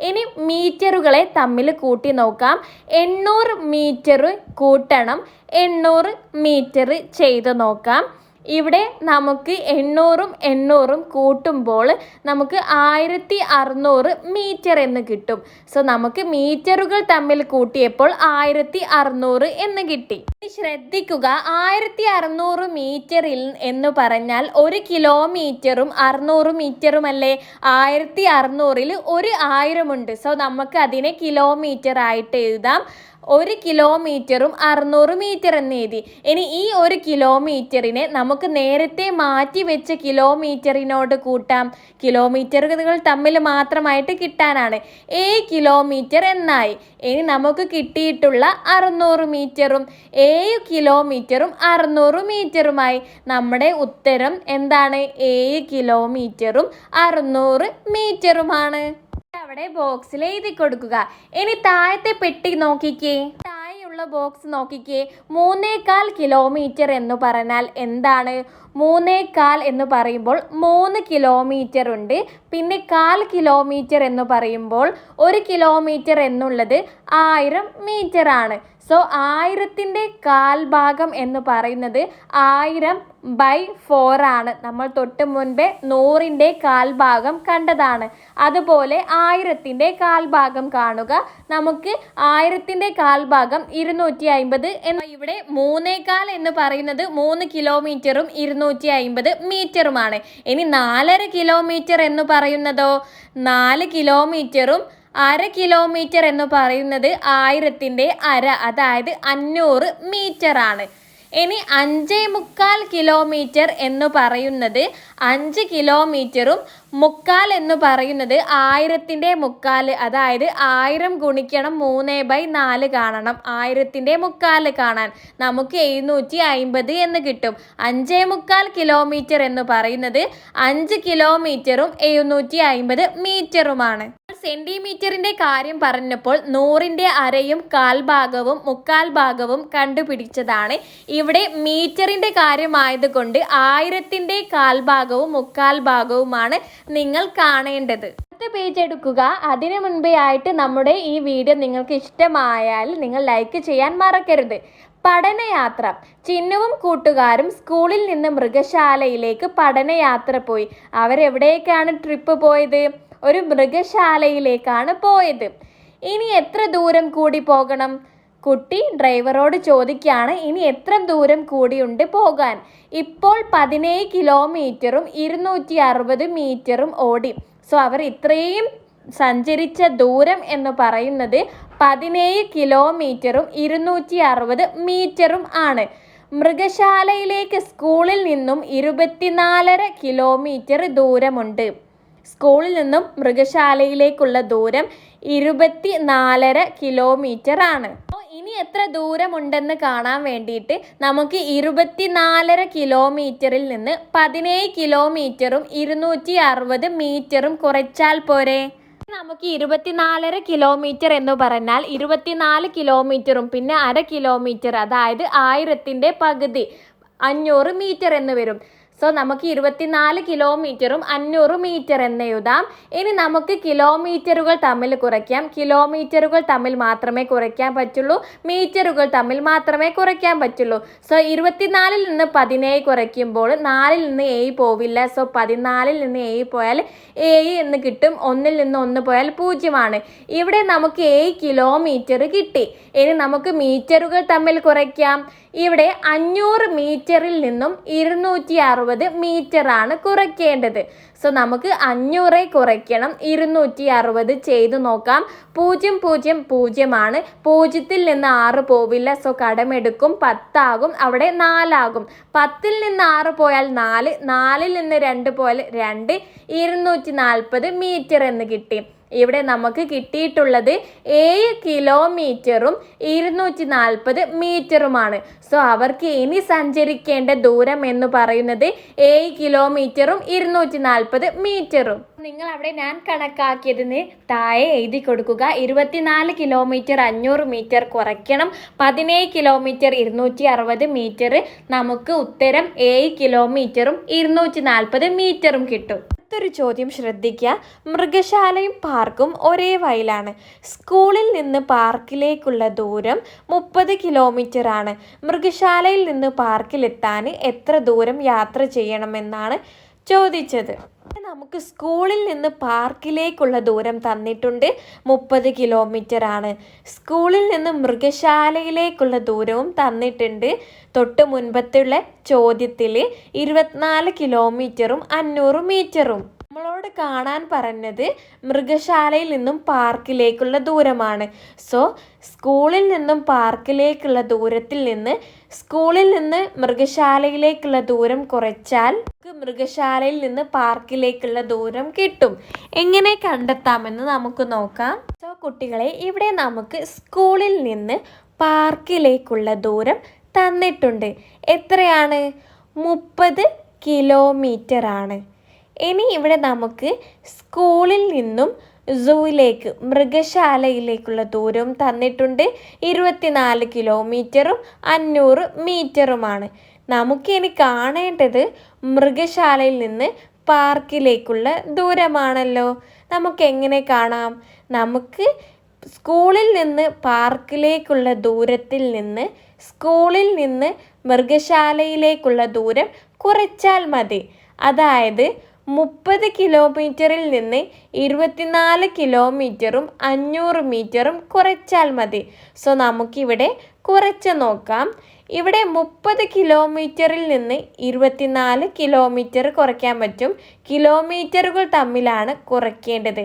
ഇനി മീറ്ററുകളെ തമ്മിൽ കൂട്ടി നോക്കാം. 800 മീറ്റർ കൂട്ടണം. 800 മീറ്റർ ചെയ്ത് നോക്കാം. ഇവിടെ നമുക്ക് 800 കൂട്ടുമ്പോൾ നമുക്ക് 1600 മീറ്റർ എന്ന് കിട്ടും. സോ നമുക്ക് മീറ്ററുകൾ തമ്മിൽ കൂട്ടിയപ്പോൾ 1600 എന്ന് കിട്ടി. ശ്രദ്ധിക്കുക, 1600 മീറ്ററിൽ എന്ന് പറഞ്ഞാൽ 1 കിലോമീറ്ററും 600 മീറ്ററും അല്ലേ? 1600ൽ 1000 ഉണ്ട്. സോ നമുക്ക് അതിനെ കിലോമീറ്റർ ആയിട്ട് എഴുതാം. 1 കിലോമീറ്ററും 600 മീറ്റർ എന്ന് എഴുതി. ഇനി ഈ 1 കിലോമീറ്ററിനെ നമുക്ക് നേരത്തെ മാറ്റി വെച്ച കിലോമീറ്ററിനോട് കൂട്ടാം. കിലോമീറ്ററുകൾ തമ്മിൽ മാത്രമായിട്ട് കിട്ടാനാണ്. 7 കിലോമീറ്റർ എന്നായി. ഇനി നമുക്ക് കിട്ടിയിട്ടുള്ള 600 മീറ്ററും 7 കിലോമീറ്ററും 600 മീറ്ററുമായി. നമ്മുടെ ഉത്തരം എന്താണ്? 7 കിലോമീറ്ററും 600 മീറ്ററുമാണ്. അവിടെ ബോക്സിൽ എഴുതി കൊടുക്കുക. ഇനി താഴത്തെ പെട്ടി നോക്കിക്കേ. താഴെയുള്ള ബോക്സ് നോക്കിക്കേ. 3.25 കിലോമീറ്റർ എന്ന് പറഞ്ഞാൽ എന്താണ്? 3.25 എന്ന് പറയുമ്പോൾ 3 കിലോമീറ്റർ ഉണ്ട്. പിന്നെ 1/4 കിലോമീറ്റർ എന്ന് പറയുമ്പോൾ 1 കിലോമീറ്റർ എന്നുള്ളത് 1000 മീറ്റർ ആണ്. സോ 1000ൻ്റെ 1/4 ഭാഗം എന്ന് പറയുന്നത് 1000/4 ആണ്. നമ്മൾ തൊട്ട് മുൻപേ 100ൻ്റെ 1/4 ഭാഗം കണ്ടതാണ്. അതുപോലെ 1000ൻ്റെ 1/4 ഭാഗം കാണുക. നമുക്ക് 1000ൻ്റെ 1/4 ഭാഗം 250 എന്ന്. ഇവിടെ 3.25 എന്ന് പറയുന്നത് 3 കിലോമീറ്ററും 250 മീറ്ററുമാണ്. ഇനി 4.5 കിലോമീറ്റർ എന്ന് പറയുന്നതോ 4 കിലോമീറ്ററും 1/2 കിലോമീറ്റർ എന്ന് പറയുന്നത് 1000ൻ്റെ 1/2, അതായത് 500 മീറ്റർ ആണ്. ഇനി 5.25 കിലോമീറ്റർ എന്ന് പറയുന്നത് 5 കിലോമീറ്ററും 3/4 എന്ന് പറയുന്നത് 1000ൻ്റെ 3/4, അതായത് 1000 ഗുണിക്കണം 3/4 കാണണം. 1000ൻ്റെ 3/4 കാണാൻ നമുക്ക് 750 എന്ന് കിട്ടും. 5.25 കിലോമീറ്റർ എന്ന് പറയുന്നത് 5 കിലോമീറ്ററും 750 മീറ്ററുമാണ്. സെന്റിമീറ്ററിന്റെ കാര്യം പറഞ്ഞപ്പോൾ 100ൻ്റെ 1/2യും 1/4 ഭാഗവും 3/4 ഭാഗവും കണ്ടുപിടിച്ചതാണ്. ഇവിടെ മീറ്ററിന്റെ കാര്യമായതുകൊണ്ട് 1000ൻ്റെ 1/4 ഭാഗവും 3/4 ഭാഗവുമാണ് നിങ്ങൾ കാണേണ്ടത്. അടുത്ത പേജ് എടുക്കുക. അതിനു മുൻപേ ആയിട്ട് നമ്മുടെ ഈ വീഡിയോ നിങ്ങൾക്ക് ഇഷ്ടമായാൽ നിങ്ങൾ ലൈക്ക് ചെയ്യാൻ മറക്കരുത്. പഠനയാത്ര. ചിന്നുവും കൂട്ടുകാരും സ്കൂളിൽ നിന്ന് മൃഗശാലയിലേക്ക് പഠനയാത്ര പോയി. അവരെവിടേക്കാണ് ട്രിപ്പ് പോയത്? ഒരു മൃഗശാലയിലേക്കാണ് പോയത്. ഇനി എത്ര ദൂരം കൂടി പോകണം? കുട്ടി ഡ്രൈവറോട് ചോദിക്കുകയാണ്, ഇനി എത്ര ദൂരം കൂടിയുണ്ട് പോകാൻ? ഇപ്പോൾ 17 കിലോമീറ്ററും 260 മീറ്ററും ഓടി. സോ അവർ ഇത്രയും സഞ്ചരിച്ച ദൂരം എന്ന് പറയുന്നത് 17 കിലോമീറ്ററും 260 മീറ്ററും ആണ്. മൃഗശാലയിലേക്ക് സ്കൂളിൽ നിന്നും 24.5 കിലോമീറ്റർ ദൂരമുണ്ട്. സ്കൂളിൽ നിന്നും മൃഗശാലയിലേക്കുള്ള ദൂരം 24.5 കിലോമീറ്റർ ആണ്. ഇനി ഇനി എത്ര ദൂരമുണ്ടെന്ന് കാണാൻ വേണ്ടിയിട്ട് നമുക്ക് 24.5 കിലോമീറ്ററിൽ നിന്ന് 17 കിലോമീറ്ററും 260 മീറ്ററും കുറച്ചാൽ പോരെ. നമുക്ക് 24.5 കിലോമീറ്റർ എന്ന് പറഞ്ഞാൽ 24 കിലോമീറ്ററും പിന്നെ 1/2 കിലോമീറ്റർ, അതായത് 1000-ന്റെ പകുതി 500 മീറ്റർ എന്ന് വരും. സോ നമുക്ക് 24 കിലോമീറ്ററും 500 മീറ്റർ എന്ന് എഴുതാം. ഇനി നമുക്ക് കിലോമീറ്ററുകൾ തമ്മിൽ കുറയ്ക്കാം. കിലോമീറ്ററുകൾ തമ്മിൽ മാത്രമേ കുറയ്ക്കാൻ പറ്റുള്ളൂ, മീറ്ററുകൾ തമ്മിൽ മാത്രമേ കുറയ്ക്കാൻ പറ്റുള്ളൂ. സോ 24-ൽ നിന്ന് 17 കുറയ്ക്കുമ്പോൾ 4-ൽ നിന്ന് 7 പോവില്ല. സോ 14-ൽ നിന്ന് 7 പോയാൽ 7 എന്ന് കിട്ടും. 1-ൽ നിന്ന് 1 പോയാൽ 0 ഇവിടെ നമുക്ക് 7 കിലോമീറ്റർ കിട്ടി. ഇനി നമുക്ക് മീറ്ററുകൾ തമ്മിൽ കുറയ്ക്കാം. ഇവിടെ 500 മീറ്ററിൽ നിന്നും 260 മീറ്ററാണ് കുറയ്ക്കേണ്ടത്. സോ നമുക്ക് 500 കുറയ്ക്കണം, 260 ചെയ്തു നോക്കാം. 0 0 0 0-ൽ നിന്ന് 6 പോവില്ല. സോ കടമെടുക്കും, 10 ആകും, അവിടെ 4 ആകും. 10-ൽ നിന്ന് 6 പോയാൽ 4, 4-ൽ നിന്ന് 2 പോയാൽ 2, 240 മീറ്റർ എന്ന് കിട്ടി. ഇവിടെ നമുക്ക് കിട്ടിയിട്ടുള്ളത് 7 കിലോമീറ്ററും 240 മീറ്ററുമാണ്. സോ അവർക്ക് ഇനി സഞ്ചരിക്കേണ്ട ദൂരം എന്ന് പറയുന്നത് 7 കിലോമീറ്ററും 240 മീറ്ററും. നിങ്ങൾ അവിടെ ഞാൻ കണക്കാക്കിയതിന് താഴെ എഴുതി കൊടുക്കുക. 24 കിലോമീറ്റർ 500 മീറ്റർ കുറയ്ക്കണം, 17 കിലോമീറ്റർ 260 മീറ്റർ. നമുക്ക് ഉത്തരം 7 കിലോമീറ്ററും 240 മീറ്ററും കിട്ടും. അടുത്തൊരു ചോദ്യം ശ്രദ്ധിക്കുക. മൃഗശാലയും പാർക്കും ഒരേ വഴിയിലാണ്. സ്കൂളിൽ നിന്ന് പാർക്കിലേക്കുള്ള ദൂരം 30 കിലോമീറ്റർ ആണ്. മൃഗശാലയിൽ നിന്ന് പാർക്കിലെത്താൻ എത്ര ദൂരം യാത്ര ചെയ്യണമെന്നാണ് ചോദിച്ചത്. നമുക്ക് സ്കൂളിൽ നിന്ന് പാർക്കിലേക്കുള്ള ദൂരം തന്നിട്ടുണ്ട്, 30 കിലോമീറ്റർ ആണ്. സ്കൂളിൽ നിന്ന് മൃഗശാലയിലേക്കുള്ള ദൂരവും തന്നിട്ടുണ്ട്. തൊട്ട് മുൻപത്തുള്ള ചോദ്യത്തിൽ 24 കിലോമീറ്ററും 500 മീറ്ററും. നമ്മളോട് കാണാൻ പറഞ്ഞത് മൃഗശാലയിൽ നിന്നും പാർക്കിലേക്കുള്ള ദൂരമാണ്. സോ സ്കൂളിൽ നിന്നും പാർക്കിലേക്കുള്ള ദൂരത്തിൽ നിന്ന് സ്കൂളിൽ നിന്ന് മൃഗശാലയിലേക്കുള്ള ദൂരം കുറച്ചാൽ മൃഗശാലയിൽ നിന്ന് പാർക്കിലേക്കുള്ള ദൂരം കിട്ടും. എങ്ങനെ കണ്ടെത്താമെന്ന് നമുക്ക് നോക്കാം. സോ കുട്ടികളെ, ഇവിടെ നമുക്ക് സ്കൂളിൽ നിന്ന് പാർക്കിലേക്കുള്ള ദൂരം തന്നിട്ടുണ്ട്. എത്രയാണ്? 30 കിലോമീറ്റർ ആണ്. ഇനി ഇവിടെ നമുക്ക് സ്കൂളിൽ നിന്നും സൂയിലേക്ക് മൃഗശാലയിലേക്കുള്ള ദൂരവും തന്നിട്ടുണ്ട്, 24 കിലോമീറ്ററും 500 മീറ്ററുമാണ്. നമുക്കിനി കാണേണ്ടത് മൃഗശാലയിൽ നിന്ന് പാർക്കിലേക്കുള്ള ദൂരമാണല്ലോ. നമുക്ക് എങ്ങനെ കാണാം? നമുക്ക് സ്കൂളിൽ നിന്ന് പാർക്കിലേക്കുള്ള ദൂരത്തിൽ നിന്ന് സ്കൂളിൽ നിന്ന് മൃഗശാലയിലേക്കുള്ള ദൂരം കുറച്ചാൽ മതി. അതായത് 30 കിലോമീറ്ററിൽ നിന്ന് 24 കിലോമീറ്ററും 500 മീറ്ററും കുറച്ചാൽ മതി. സോ നമുക്കിവിടെ കുറച്ച് നോക്കാം. ഇവിടെ 30 കിലോമീറ്ററിൽ നിന്ന് 24 കിലോമീറ്റർ കുറയ്ക്കാൻ പറ്റും. കിലോമീറ്ററുകൾ തമ്മിലാണ് കുറയ്ക്കേണ്ടത്.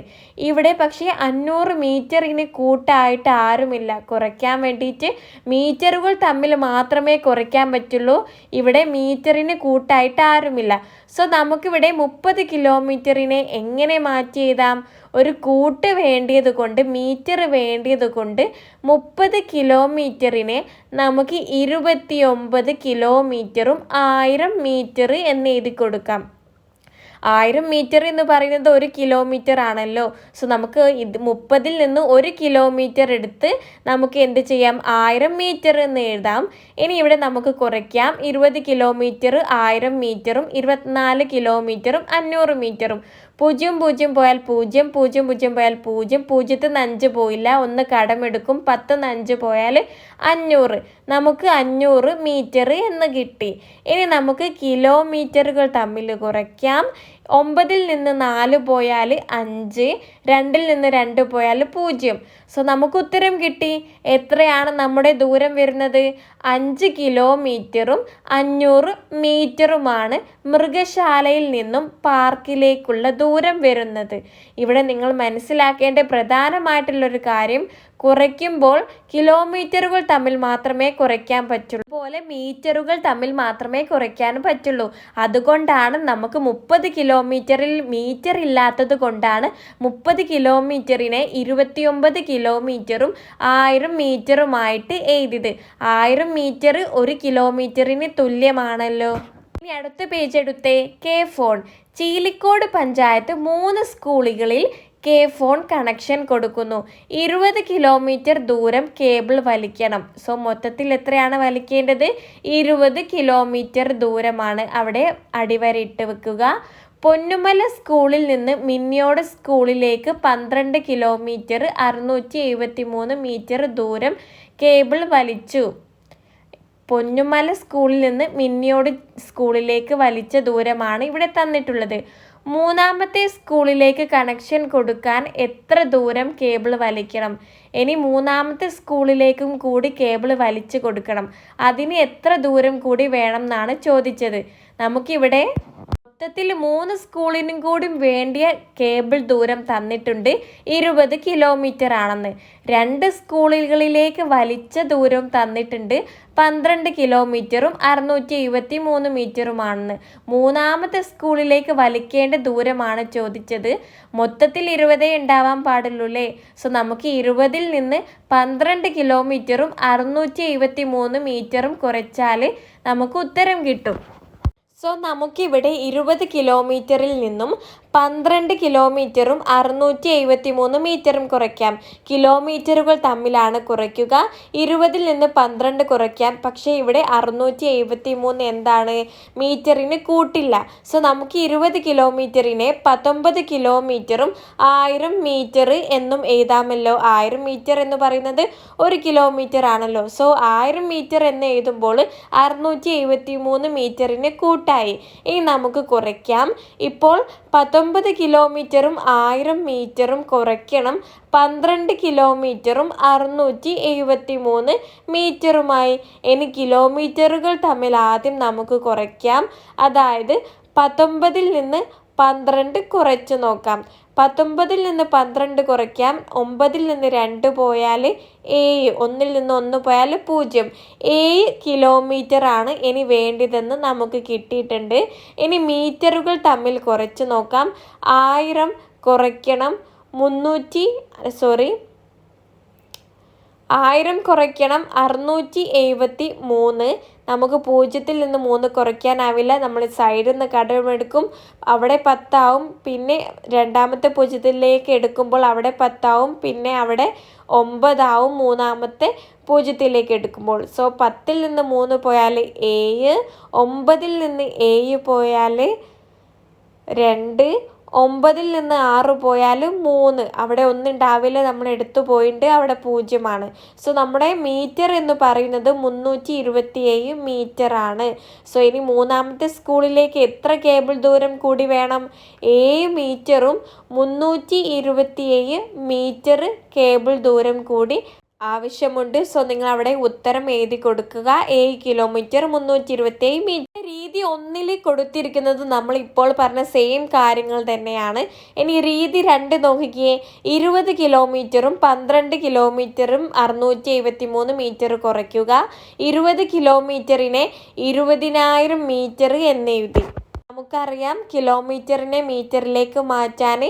ഇവിടെ പക്ഷേ 500 മീറ്ററിന് കൂട്ടായിട്ട് ആരുമില്ല. കുറയ്ക്കാൻ വേണ്ടിയിട്ട് മീറ്ററുകൾ തമ്മിൽ മാത്രമേ കുറയ്ക്കാൻ പറ്റുള്ളൂ. ഇവിടെ മീറ്ററിന് കൂട്ടായിട്ട് ആരുമില്ല. സോ നമുക്കിവിടെ 30 കിലോമീറ്ററിനെ എങ്ങനെ മാറ്റി എഴുതാം? ഒരു കൂട്ട് വേണ്ടിയത് കൊണ്ട്, മീറ്റർ വേണ്ടിയത് കൊണ്ട് 30 കിലോമീറ്ററിനെ നമുക്ക് 29 കിലോമീറ്ററും 1000 മീറ്റർ എന്ന് എഴുതി കൊടുക്കാം. 1000 മീറ്റർ എന്ന് പറയുന്നത് 1 കിലോമീറ്റർ ആണല്ലോ. സോ നമുക്ക് 30-ൽ നിന്ന് 1 കിലോമീറ്റർ എടുത്ത് നമുക്ക് എന്ത് ചെയ്യാം? 1000 മീറ്റർ എന്ന് എഴുതാം. ഇനി ഇവിടെ നമുക്ക് കുറയ്ക്കാം. 20 കിലോമീറ്റർ 1000 മീറ്ററും 24 കിലോമീറ്ററും 500 മീറ്ററും. 0 0 പോയാൽ 0, 0 0 പോയാൽ 0, 0-ൽ നിന്ന് 5 പോയില്ല, 1 കടമെടുക്കും, 10-ൽ നിന്ന് 5 പോയാൽ 500. നമുക്ക് 500 മീറ്റർ എന്ന് കിട്ടി. ഇനി നമുക്ക് കിലോമീറ്ററുകൾ തമ്മിൽ കുറയ്ക്കാം. 9-ൽ നിന്ന് 4 പോയാൽ 5, 2-ൽ നിന്ന് 2 പോയാൽ 0. സോ നമുക്ക് ഉത്തരം കിട്ടി. എത്രയാണ് നമ്മുടെ ദൂരം വരുന്നത്? 5 കിലോമീറ്ററും 500 മീറ്ററുമാണ് മൃഗശാലയിൽ നിന്നും പാർക്കിലേക്കുള്ള ദൂരം വരുന്നത്. ഇവിടെ നിങ്ങൾ മനസ്സിലാക്കേണ്ട പ്രധാനമായിട്ടുള്ളൊരു കാര്യം, കുറയ്ക്കുമ്പോൾ കിലോമീറ്ററുകൾ തമ്മിൽ മാത്രമേ കുറയ്ക്കാൻ പറ്റുള്ളൂ. അതുപോലെ മീറ്ററുകൾ തമ്മിൽ മാത്രമേ കുറയ്ക്കാൻ പറ്റുള്ളൂ. അതുകൊണ്ടാണ് നമുക്ക് 30 കിലോമീറ്ററിൽ മീറ്റർ ഇല്ലാത്തത് കൊണ്ടാണ് 30 കിലോമീറ്ററിനെ 29 കിലോമീറ്ററും 1000 മീറ്ററുമായിട്ട് എഴുതിയത്. 1000 മീറ്റർ 1 കിലോമീറ്ററിന് തുല്യമാണല്ലോ. ഇനി അടുത്ത പേജ് എടുത്തേ. K phone. ചീലിക്കോട് പഞ്ചായത്ത് 3 സ്കൂളുകളിൽ കെ ഫോൺ കണക്ഷൻ കൊടുക്കുന്നു. 20 കിലോമീറ്റർ ദൂരം കേബിൾ വലിക്കണം. സോ മൊത്തത്തിൽ എത്രയാണ് വലിക്കേണ്ടത്? 20 കിലോമീറ്റർ ദൂരമാണ്. അവിടെ അടിവരയിട്ട് വെക്കുക. പൊന്നുമല സ്കൂളിൽ നിന്ന് മിന്നിയോട് സ്കൂളിലേക്ക് 12 കിലോമീറ്റർ 673 മീറ്റർ ദൂരം കേബിൾ വലിച്ചു. പൊന്നുമല സ്കൂളിൽ നിന്ന് മിന്നിയോട് സ്കൂളിലേക്ക് വലിച്ച ദൂരമാണ് ഇവിടെ തന്നിട്ടുള്ളത്. മൂന്നാമത്തെ സ്കൂളിലേക്ക് കണക്ഷൻ കൊടുക്കാൻ എത്ര ദൂരം കേബിൾ വലിക്കണം? ഇനി മൂന്നാമത്തെ സ്കൂളിലേക്കും കൂടി കേബിൾ വലിച്ചു കൊടുക്കണം. അതിന് എത്ര ദൂരം കൂടി വേണം എന്നാണ് ചോദിച്ചത്. നമുക്കിവിടെ മൊത്തത്തിൽ 3 സ്കൂളിനും കൂടി വേണ്ടിയ കേബിൾ ദൂരം തന്നിട്ടുണ്ട് 20 കിലോമീറ്റർ ആണെന്ന്. 2 സ്കൂളുകളിലേക്ക് വലിച്ച ദൂരം തന്നിട്ടുണ്ട് 12 കിലോമീറ്ററും 673 മീറ്ററുമാണെന്ന്. മൂന്നാമത്തെ സ്കൂളിലേക്ക് വലിക്കേണ്ട ദൂരമാണ് ചോദിച്ചത്. മൊത്തത്തിൽ 20 ഉണ്ടാവാൻ പാടുള്ളൂ അല്ലേ? സോ നമുക്ക് 20-ൽ നിന്ന് 12 കിലോമീറ്ററും 673 മീറ്ററും കുറച്ചാൽ നമുക്ക് ഉത്തരം കിട്ടും. സോ നമുക്കിവിടെ 20 കിലോമീറ്ററിൽ നിന്നും 12 കിലോമീറ്ററും 673 മീറ്ററും കുറയ്ക്കാം. കിലോമീറ്ററുകൾ തമ്മിലാണ് കുറയ്ക്കുക. 20-ൽ നിന്ന് 12 കുറയ്ക്കാം. പക്ഷേ ഇവിടെ 673 എന്താണ്? മീറ്ററിന് കൂട്ടില്ല. സോ നമുക്ക് 20 കിലോമീറ്ററിനെ 19 കിലോമീറ്ററും 1000 മീറ്റർ എന്നും എഴുതാമല്ലോ. 1000 മീറ്റർ എന്ന് പറയുന്നത് 1 കിലോമീറ്റർ ആണല്ലോ. സോ 1000 മീറ്റർ എന്ന് എഴുതുമ്പോൾ 673 മീറ്ററിന് കൂട്ടായി. ഇനി നമുക്ക് കുറയ്ക്കാം. ഇപ്പോൾ 19 കിലോമീറ്ററും 1000 മീറ്ററും കുറയ്ക്കണം 12 കിലോമീറ്ററും 673 മീറ്ററുമായി. ഇനി കിലോമീറ്ററുകൾ തമ്മിൽ ആദ്യം നമുക്ക് കുറയ്ക്കാം. അതായത് 19-ൽ നിന്ന് 12 കുറച്ച് നോക്കാം. 19-ൽ നിന്ന് 12 കുറയ്ക്കാം. 9-ൽ നിന്ന് 2 പോയാൽ 7, 1-ൽ നിന്ന് 1 പോയാൽ 0. 7 കിലോമീറ്റർ ആണ് ഇനി വേണ്ടതെന്ന് നമുക്ക് കിട്ടിയിട്ടുണ്ട്. ഇനി മീറ്ററുകൾ തമ്മിൽ കുറച്ച് നോക്കാം. 1000 കുറയ്ക്കണം 1000 കുറയ്ക്കണം 673. നമുക്ക് 0-ൽ നിന്ന് 3 കുറയ്ക്കാനാവില്ല. നമ്മൾ സൈഡിൽ നിന്ന് കടമെടുക്കും. അവിടെ 10 ആവും. പിന്നെ രണ്ടാമത്തെ 0-ലേക്ക് എടുക്കുമ്പോൾ അവിടെ 10 ആവും. പിന്നെ അവിടെ 9 ആവും മൂന്നാമത്തെ 0-ലേക്ക് എടുക്കുമ്പോൾ. സോ 10-ൽ നിന്ന് 3 പോയാൽ 7, 9-ൽ നിന്ന് 7 പോയാൽ 2, 9-ൽ നിന്ന് 6 പോയാൽ 3. അവിടെ ഒന്നുണ്ടാവില്ല, നമ്മൾ എടുത്തു പോയിട്ട് അവിടെ 0 ആണ്. സോ നമ്മുടെ മീറ്റർ എന്ന് പറയുന്നത് 327 മീറ്റർ ആണ്. സോ ഇനി മൂന്നാമത്തെ സ്കൂളിലേക്ക് എത്ര കേബിൾ ദൂരം കൂടി വേണം? 7 മീറ്ററും 327 മീറ്റർ കേബിൾ ദൂരം കൂടി ആവശ്യമുണ്ട്. സോ നിങ്ങൾ അവിടെ ഉത്തരം എഴുതി കൊടുക്കുക. 7 കിലോമീറ്റർ 327 മീറ്റർ. രീതി 1-ൽ കൊടുത്തിരിക്കുന്നത് നമ്മൾ ഇപ്പോൾ പറഞ്ഞ സെയിം കാര്യങ്ങൾ തന്നെയാണ്. ഇനി രീതി 2 നോക്കിക്കേ. 20 കിലോമീറ്ററും 12 കിലോമീറ്ററും 673 മീറ്റർ കുറയ്ക്കുക. 20 കിലോമീറ്ററിനെ 20,000 മീറ്റർ എന്നെഴുതി. നമുക്കറിയാം കിലോമീറ്ററിനെ മീറ്ററിലേക്ക് മാറ്റാൻ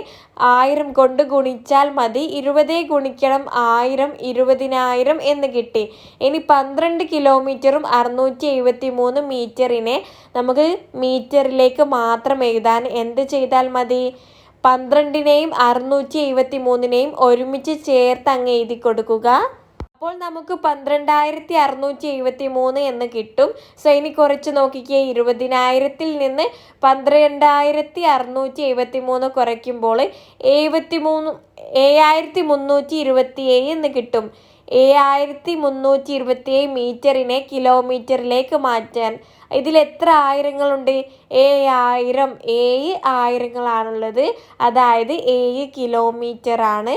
1000 കൊണ്ട് ഗുണിച്ചാൽ മതി. 20 ഗുണിക്കണം 1000 20,000 എന്ന് കിട്ടി. ഇനി 12 കിലോമീറ്ററും 673 മീറ്ററിനെ നമുക്ക് മീറ്ററിലേക്ക് മാത്രം എഴുതാൻ എന്ത് ചെയ്താൽ മതി? 12-നെയും 673-നെയും ഒരുമിച്ച് ചേർത്ത് അങ്ങ് എഴുതി കൊടുക്കുക. അപ്പോൾ നമുക്ക് 12,673 എന്ന് കിട്ടും. സോ ഇനി കുറച്ച് നോക്കിക്കേ. 20,000-ൽ നിന്ന് 12,673 കുറയ്ക്കുമ്പോൾ 7,327 എന്ന് കിട്ടും. 7,327 മീറ്ററിനെ കിലോമീറ്ററിലേക്ക് മാറ്റാൻ ഇതിൽ എത്ര ആയിരങ്ങളുണ്ട്? 7,000. 7 ആയിരങ്ങളാണുള്ളത്. അതായത് 7 കിലോമീറ്റർ ആണ്.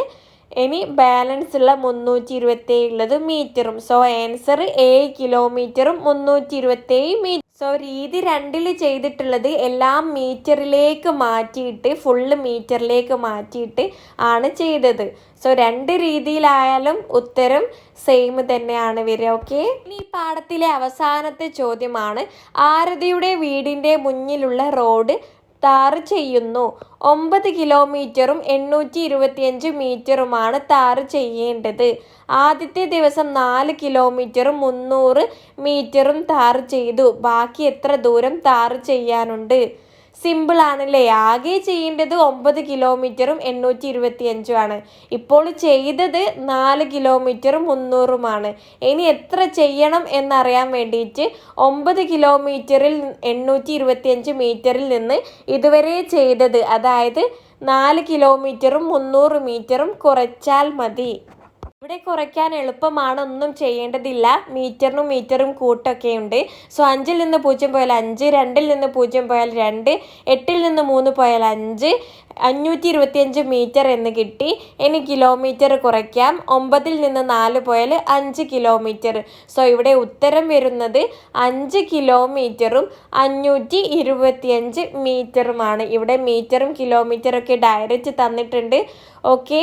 ഇനി ബാലൻസ് ഉള്ള 327 ഉള്ളത് മീറ്ററും. സോ ആൻസർ 7 കിലോമീറ്ററും 327 മീറ്റർ. സോ രീതി 2ൽ ചെയ്തിട്ടുള്ളത് എല്ലാം മീറ്ററിലേക്ക് മാറ്റിയിട്ട് ഫുള്ള് മീറ്ററിലേക്ക് മാറ്റിയിട്ട് ആണ് ചെയ്തത്. സോ 2 രീതിയിലായാലും ഉത്തരം സെയിം തന്നെയാണ് വരിക. ഓക്കെ, ഇനി ഈ പാഠത്തിലെ അവസാനത്തെ ചോദ്യമാണ്, ആരതിയുടെ വീടിൻ്റെ മുന്നിലുള്ള റോഡ് ടാർ ചെയ്യുന്നു. 9 കിലോമീറ്ററും 825 മീറ്ററുമാണ് ടാർ ചെയ്യേണ്ടത്. ആദ്യത്തെ ദിവസം 4 കിലോമീറ്ററും 300 മീറ്ററും ടാർ ചെയ്തു. ബാക്കി എത്ര ദൂരം ടാർ ചെയ്യാനുണ്ട്? സിമ്പിൾ ആണല്ലേ. ആകെ ചെയ്യേണ്ടത് 9 കിലോമീറ്ററും 825 ആണ്. ഇപ്പോൾ ചെയ്തത് 4 കിലോമീറ്ററും 300ഉമാണ്. ഇനി എത്ര ചെയ്യണം എന്നറിയാൻ വേണ്ടിയിട്ട് 9 കിലോമീറ്ററിൽ 825 മീറ്ററിൽ നിന്ന് ഇതുവരെ ചെയ്തത്, അതായത് 4 കിലോമീറ്ററും 300 മീറ്ററും കുറച്ചാൽ മതി. ഇവിടെ കുറയ്ക്കാൻ എളുപ്പമാണ്, ഒന്നും ചെയ്യേണ്ടതില്ല. മീറ്ററും കൂട്ടൊക്കെ ഉണ്ട്. സോ 5ൽ നിന്ന് 0 പോയാൽ 5, 2ൽ നിന്ന് 0 പോയാൽ 2, 8ൽ നിന്ന് 3 പോയാൽ 5, 525 മീറ്റർ എന്ന് കിട്ടി. ഇനി കിലോമീറ്റർ കുറയ്ക്കാം. 9ൽ നിന്ന് 4 പോയാൽ 5 കിലോമീറ്റർ. സോ ഇവിടെ ഉത്തരം വരുന്നത് 5 കിലോമീറ്ററും 525 മീറ്ററുമാണ്. ഇവിടെ മീറ്ററും കിലോമീറ്ററൊക്കെ ഡയറക്റ്റ് തന്നിട്ടുണ്ട്. ഓക്കെ,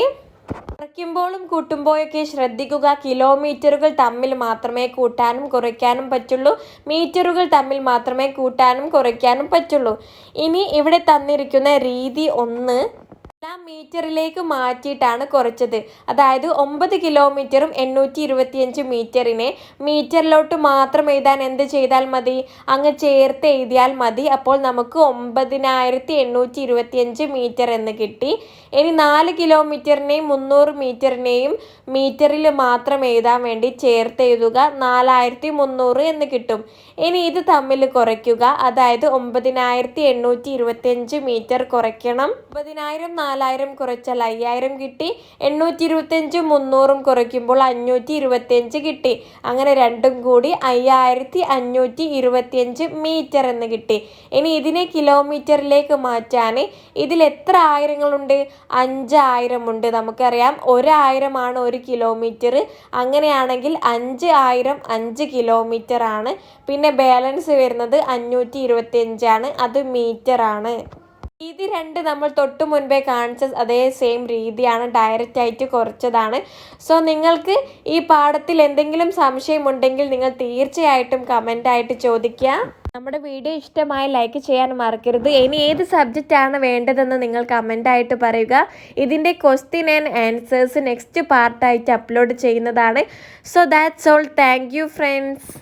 കുറയ്ക്കുമ്പോഴും കൂട്ടുമ്പോഴൊക്കെ ശ്രദ്ധിക്കുക. കിലോമീറ്ററുകൾ തമ്മിൽ മാത്രമേ കൂട്ടാനും കുറയ്ക്കാനും പറ്റുള്ളൂ. മീറ്ററുകൾ തമ്മിൽ മാത്രമേ കൂട്ടാനും കുറയ്ക്കാനും പറ്റുള്ളൂ. ഇനി ഇവിടെ തന്നിരിക്കുന്ന രീതി 1 എല്ലാം മീറ്ററിലേക്ക് മാറ്റിയിട്ടാണ് കുറച്ചത്. അതായത് 9 കിലോമീറ്ററും 825 മീറ്ററിനെ മീറ്ററിലോട്ട് മാത്രം എഴുതാൻ എന്ത് ചെയ്താൽ മതി? അങ്ങ് ചേർത്ത് എഴുതിയാൽ മതി. അപ്പോൾ നമുക്ക് 9825 മീറ്റർ എന്ന് കിട്ടി. ഇനി 4 കിലോമീറ്ററിനെയും 300 മീറ്ററിനെയും മീറ്ററിൽ മാത്രം എഴുതാൻ വേണ്ടി ചേർത്ത് എഴുതുക. 4300 എന്ന് കിട്ടും. ഇനി ഇത് തമ്മിൽ കുറയ്ക്കുക. അതായത് 9825 മീറ്റർ കുറയ്ക്കണം. 90,000 4000 കുറച്ചാൽ 5000 കിട്ടി. 825 300 കുറയ്ക്കുമ്പോൾ 525 കിട്ടി. അങ്ങനെ രണ്ടും കൂടി 5525 മീറ്റർ എന്ന് കിട്ടി. ഇനി ഇതിനെ കിലോമീറ്ററിലേക്ക് മാറ്റാൻ ഇതിൽ എത്ര ആയിരങ്ങളുണ്ട്? 5000 ഉണ്ട്. നമുക്കറിയാം 1000 ആണ് 1 കിലോമീറ്റർ. അങ്ങനെയാണെങ്കിൽ 5000 5 കിലോമീറ്റർ ആണ്. പിന്നെ ബാലൻസ് വരുന്നത് 525 ആണ്. അത് മീറ്റർ ആണ്. രീതി 2 നമ്മൾ തൊട്ട് മുൻപേ കാണിച്ച അതേ സെയിം രീതിയാണ്, ഡയറക്റ്റ് ആയിട്ട് കുറച്ചതാണ്. സോ നിങ്ങൾക്ക് ഈ പാഠത്തിൽ എന്തെങ്കിലും സംശയമുണ്ടെങ്കിൽ നിങ്ങൾ തീർച്ചയായിട്ടും കമൻ്റായിട്ട് ചോദിക്കുക. നമ്മുടെ വീഡിയോ ഇഷ്ടമായി ലൈക്ക് ചെയ്യാൻ മറക്കരുത്. ഇനി ഏത് സബ്ജക്റ്റാണ് വേണ്ടതെന്ന് നിങ്ങൾ കമൻ്റായിട്ട് പറയുക. ഇതിൻ്റെ ക്വസ്റ്റ്യൻ ആൻഡ് ആൻസേഴ്സ് നെക്സ്റ്റ് പാർട്ടായിട്ട് അപ്ലോഡ് ചെയ്യുന്നതാണ്. So that's all. Thank you friends.